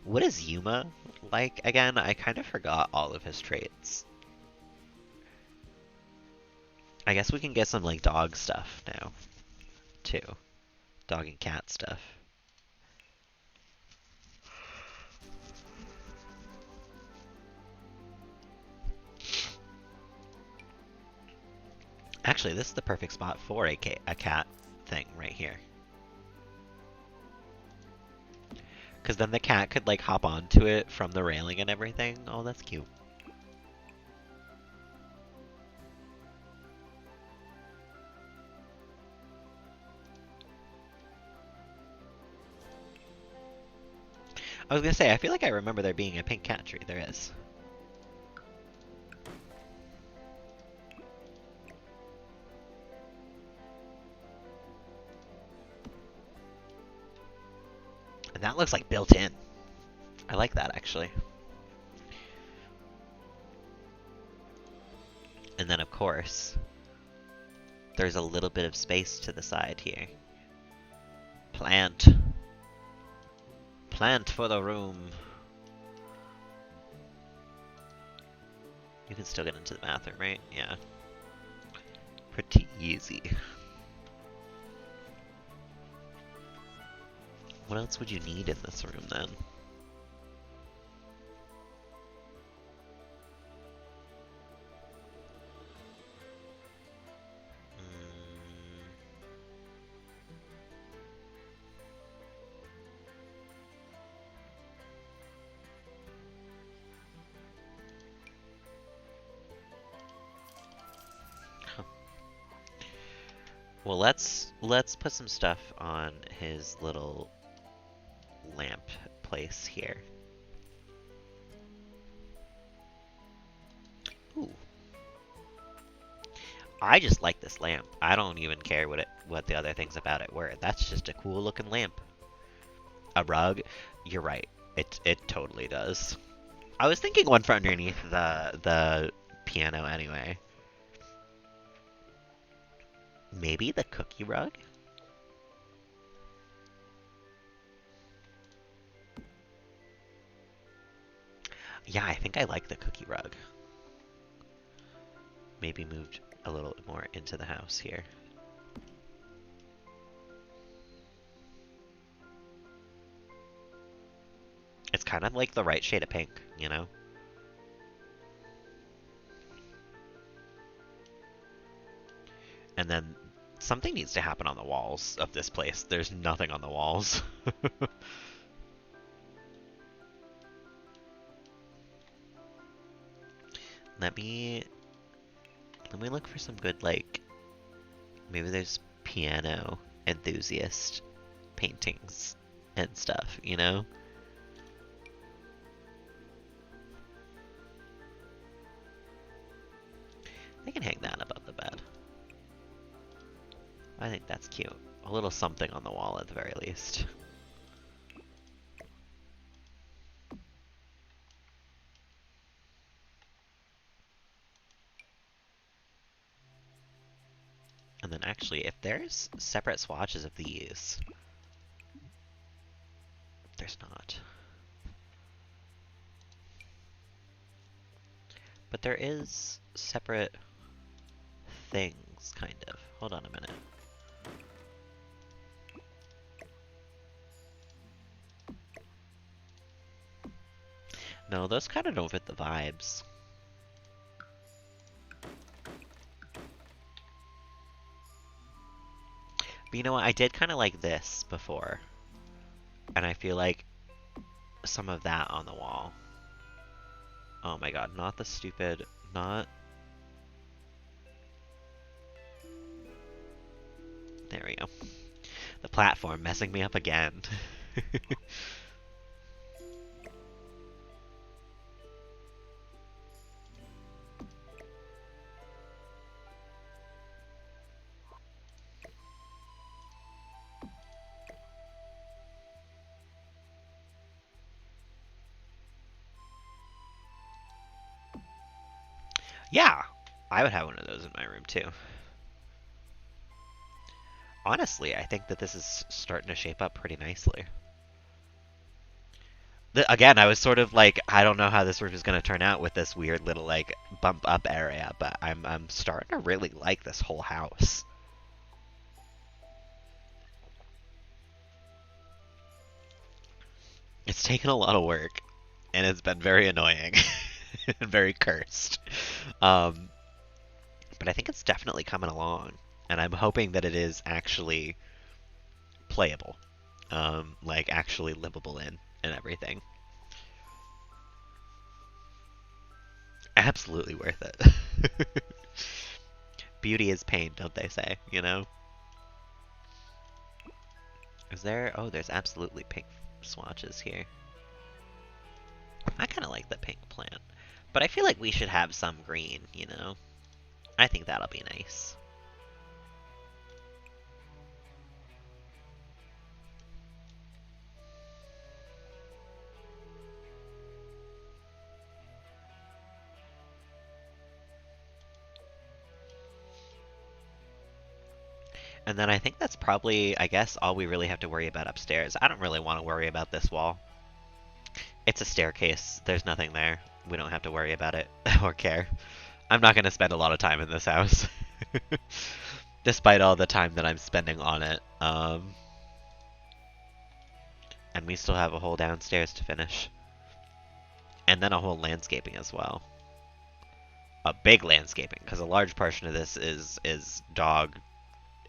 A: what is Yuma like again? I kind of forgot all of his traits. I guess we can get some like dog stuff now, too. Dog and cat stuff. Actually, this is the perfect spot for a cat thing right here. Because then the cat could like hop onto it from the railing and everything. Oh, that's cute. I was gonna say, I feel like I remember there being a pink cat tree. There is. And that looks like built in. I like that, actually. And then, of course, there's a little bit of space to the side here. Plant. Plant for the room. You can still get into the bathroom, right? Yeah. Pretty easy. What else would you need in this room, then? Well, let's put some stuff on his little lamp place here. Ooh. I just like this lamp. I don't even care what the other things about it were. That's just a cool looking lamp. A rug? You're right. It totally does. I was thinking one for underneath the piano anyway. Maybe the cookie rug? Yeah, I think I like the cookie rug. Maybe moved a little more into the house here. It's kind of like the right shade of pink, you know? And then something needs to happen on the walls of this place. There's nothing on the walls. Let me look for some good, like, maybe there's piano enthusiast paintings and stuff, you know? I can hang that above the bed. I think that's cute. A little something on the wall at the very least. And then actually, if there's separate swatches of these, there's not. But there is separate things, kind of. Hold on a minute. No, those kind of don't fit the vibes. But you know what? I did kind of like this before. And I feel like some of that on the wall Oh my god, not the stupid, not... There we go. The platform messing me up again. Yeah, I would have one of those in my room too. Honestly, I think that this is starting to shape up pretty nicely. Again, I was sort of like, I don't know how this room is going to turn out with this weird little like bump up area, but I'm starting to really like this whole house. It's taken a lot of work, and it's been very annoying and very cursed. Um, but I think it's definitely coming along, and I'm hoping that it is actually playable, like actually livable in and everything. Absolutely worth it. Beauty is pain, don't they say? You know? Is there? Oh, there's absolutely pink swatches here. I kind of like the pink plant, but I feel like we should have some green. You know? I think that'll be nice. And then I think that's probably, I guess, all we really have to worry about upstairs. I don't really want to worry about this wall. It's a staircase. There's nothing there. We don't have to worry about it or care. I'm not going to spend a lot of time in this house. Despite all the time that I'm spending on it. And we still have a whole downstairs to finish. And then a whole landscaping as well. A big landscaping, because a large portion of this is dog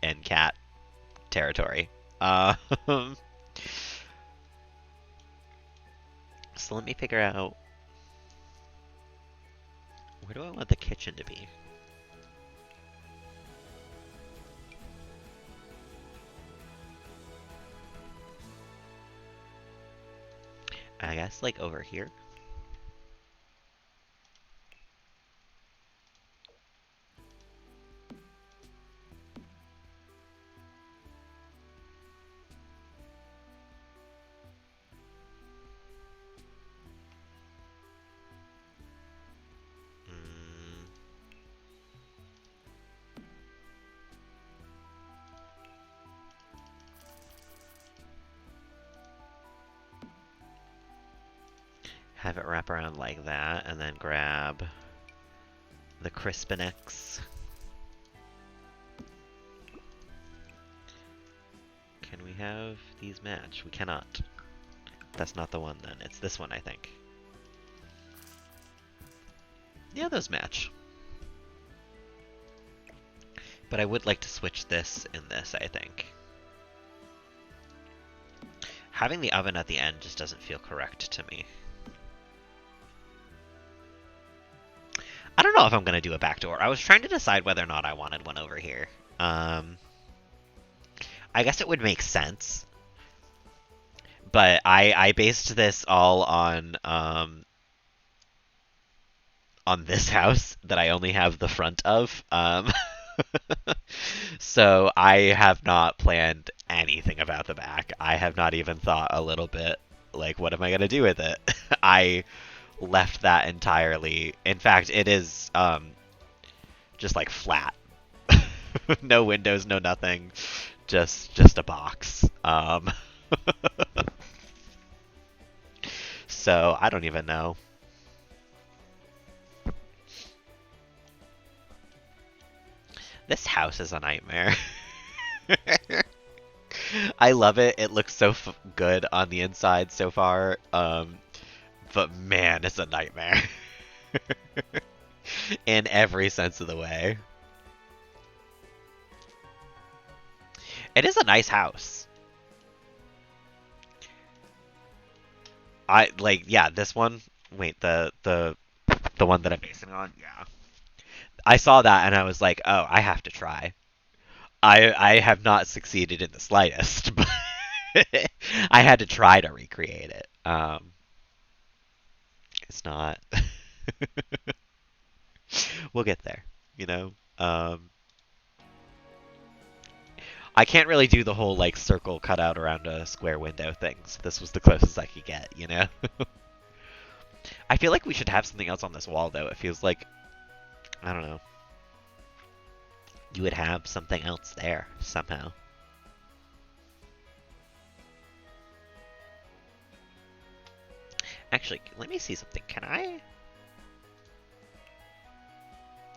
A: and cat territory. So let me figure out, where do I want the kitchen to be? I guess like over here. Have it wrap around like that, and then grab the Crispinix. Can we have these match? We cannot. That's not the one then. It's this one, I think. Yeah, those match. But I would like to switch this and this, I think. Having the oven at the end just doesn't feel correct to me. I don't know if I'm going to do a back door. I was trying to decide whether or not I wanted one over here. I guess it would make sense. But I based this all on this house that I only have the front of. So I have not planned anything about the back. I have not even thought a little bit, like, what am I going to do with it? I left that entirely. In fact, it is just like flat. No windows, no nothing. Just a box. So I don't even know. This house is a nightmare. I love it. It looks so good on the inside so far. But man, it's a nightmare. In every sense of the way. It is a nice house. Yeah, this one. Wait, the The one that I'm basing on? Yeah. I saw that and I was like, oh, I have to try. I have not succeeded in the slightest, but I had to try to recreate it. It's not. We'll get there, you know. I can't really do the whole like circle cutout around a square window thing. So this was the closest I could get, you know. I feel like we should have something else on this wall though. It feels like I don't know. You would have something else there somehow. Actually, let me see something. Can I?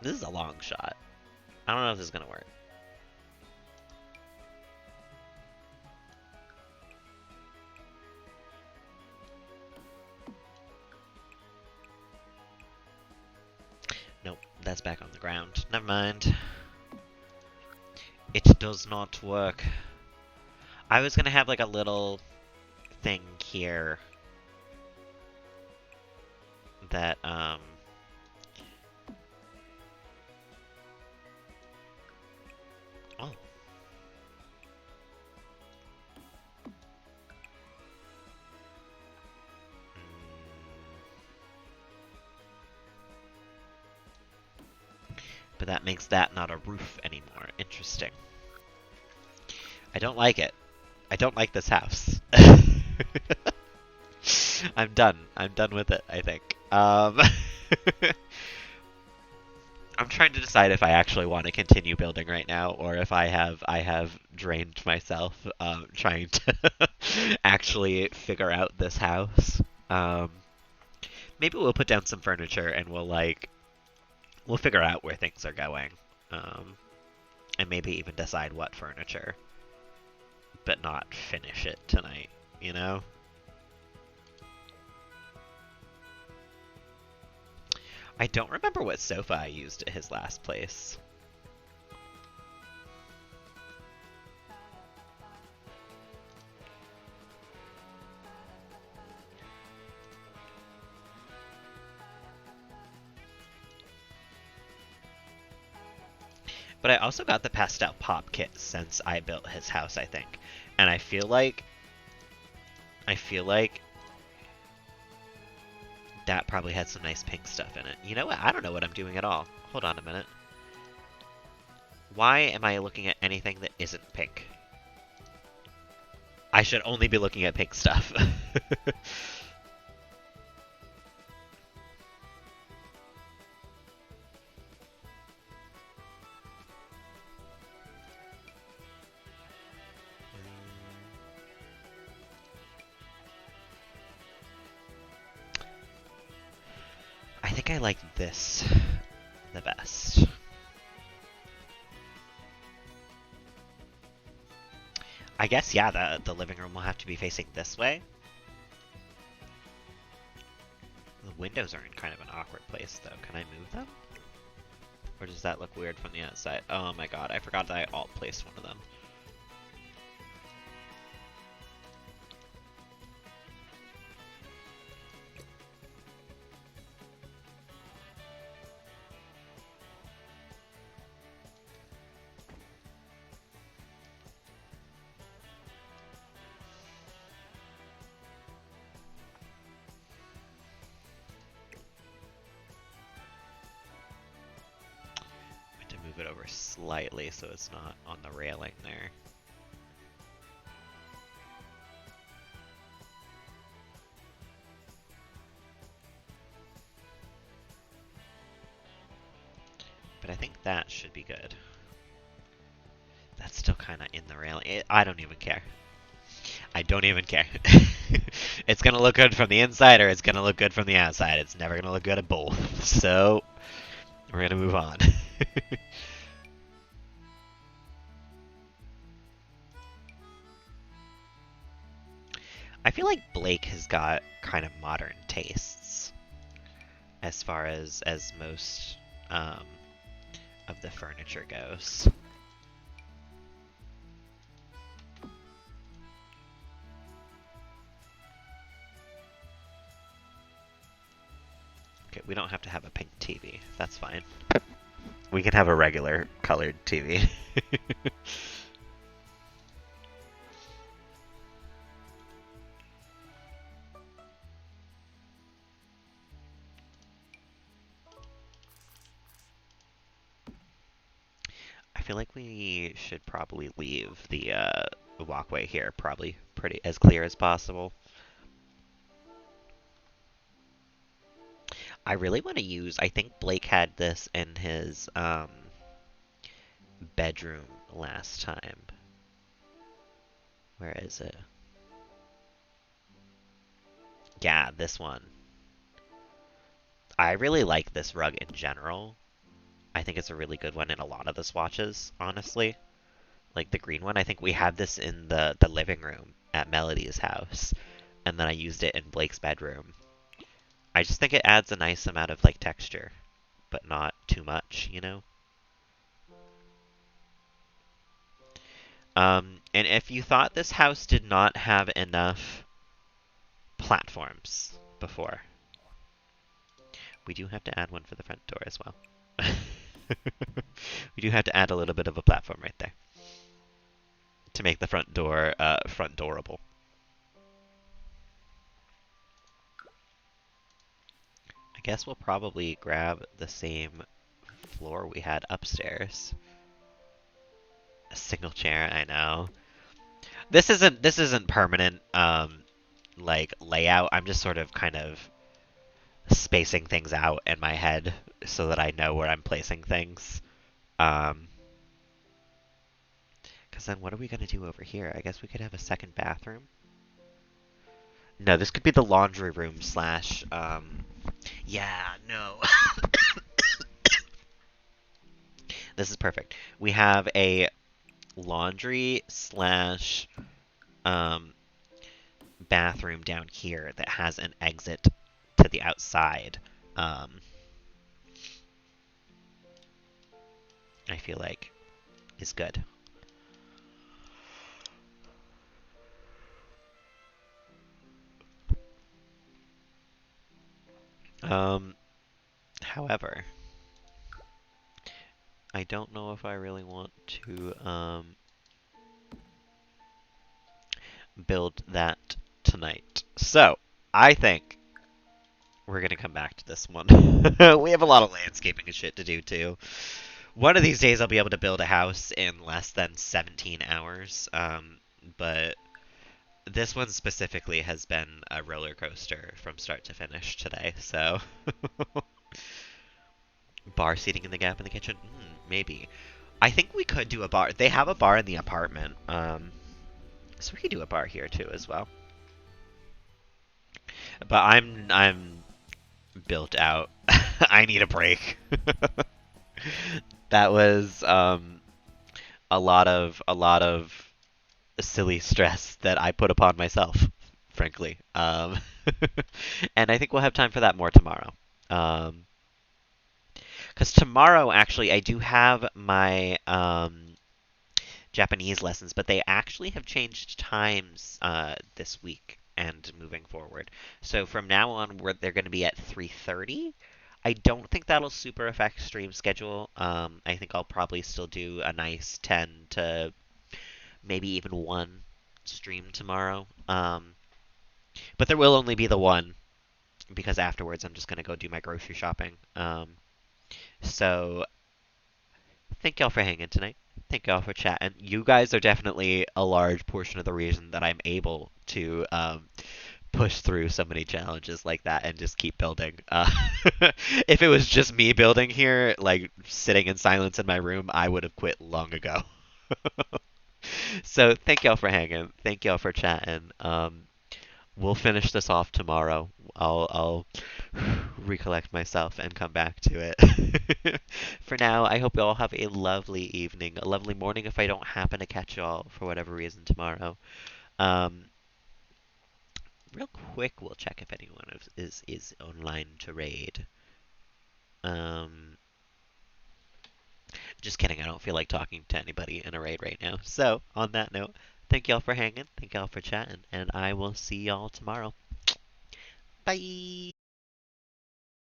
A: This is a long shot. I don't know if this is gonna work. Nope, that's back on the ground. Never mind. It does not work. I was gonna have like a little thing here that oh. But that makes that not a roof anymore. Interesting. I don't like it. I don't like this house. I'm done. I'm done with it, I think. I'm trying to decide if I actually want to continue building right now, or if I have drained myself trying to actually figure out this house. Maybe we'll put down some furniture and we'll figure out where things are going, and maybe even decide what furniture, but not finish it tonight. You know. I don't remember what sofa I used at his last place. But I also got the pastel pop kit since I built his house, I think. And I feel like that probably had some nice pink stuff in it. You know what? I don't know what I'm doing at all. Hold on a minute. Why am I looking at anything that isn't pink? I should only be looking at pink stuff. I think I like this the best. I guess, yeah, the living room will have to be facing this way. The windows are in kind of an awkward place, though. Can I move them? Or does that look weird from the outside? Oh my god, I forgot that I alt-placed one of them. Move it over slightly so it's not on the railing there. But I think that should be good. That's still kind of in the railing. I don't even care. I don't even care. It's gonna look good from the inside or it's gonna look good from the outside. It's never gonna look good at both. So, we're gonna move on. I feel like Blake has got kind of modern tastes as far as most of the furniture goes. Okay, We don't have to have a pink TV. That's fine. We can have a regular colored TV. I feel like we should probably leave the walkway here probably pretty as clear as possible. I really want to use, I think Blake had this in his bedroom last time. Where is it? Yeah, this one. I really like this rug in general. I think it's a really good one in a lot of the swatches, honestly. Like the green one, I think we had this in the living room at Melody's house, and then I used it in Blake's bedroom. I just think it adds a nice amount of like texture, but not too much, you know? And if you thought this house did not have enough platforms before, we do have to add one for the front door as well. We do have to add a little bit of a platform right there to make the front door front doorable. I guess we'll probably grab the same floor we had upstairs. A single chair, I know. This isn't permanent like layout. I'm just sort of kind of spacing things out in my head so that I know where I'm placing things. Because then what are we going to do over here? I guess we could have a second bathroom. No, this could be the laundry room slash, yeah, no. This is perfect. We have a laundry slash bathroom down here that has an exit to the outside. I feel like is good. However, I don't know if I really want to build that tonight. So, I think we're going to come back to this one. We have a lot of landscaping and shit to do, too. One of these days I'll be able to build a house in less than 17 hours, but this one specifically has been a roller coaster from start to finish today, so... Bar seating in the gap in the kitchen? Maybe. I think we could do a bar. They have a bar in the apartment, so we could do a bar here too as well. But I'm built out. I need a break. That was a lot of silly stress that I put upon myself, frankly. And I think we'll have time for that more tomorrow. Because tomorrow, actually, I do have my Japanese lessons, but they actually have changed times this week and moving forward. So from now on, they're going to be at 3:30. I don't think that'll super affect stream schedule. I think I'll probably still do a nice 10 to maybe even 1 stream tomorrow. But there will only be the one because afterwards I'm just going to go do my grocery shopping. So thank y'all for hanging tonight. Thank y'all for chatting. You guys are definitely a large portion of the reason that I'm able to push through so many challenges like that and just keep building. If it was just me building here, like sitting in silence in my room, I would have quit long ago. So thank y'all for hanging. Thank y'all for chatting. We'll finish this off tomorrow. I'll recollect myself and come back to it. For now, I hope you all have a lovely evening, a lovely morning if I don't happen to catch y'all for whatever reason tomorrow. Um, Real quick, we'll check if anyone is online to raid. Um, just kidding, I don't feel like talking to anybody in a raid right now. So, on that note, thank y'all for hanging, thank y'all for chatting, and I will see y'all tomorrow. Bye!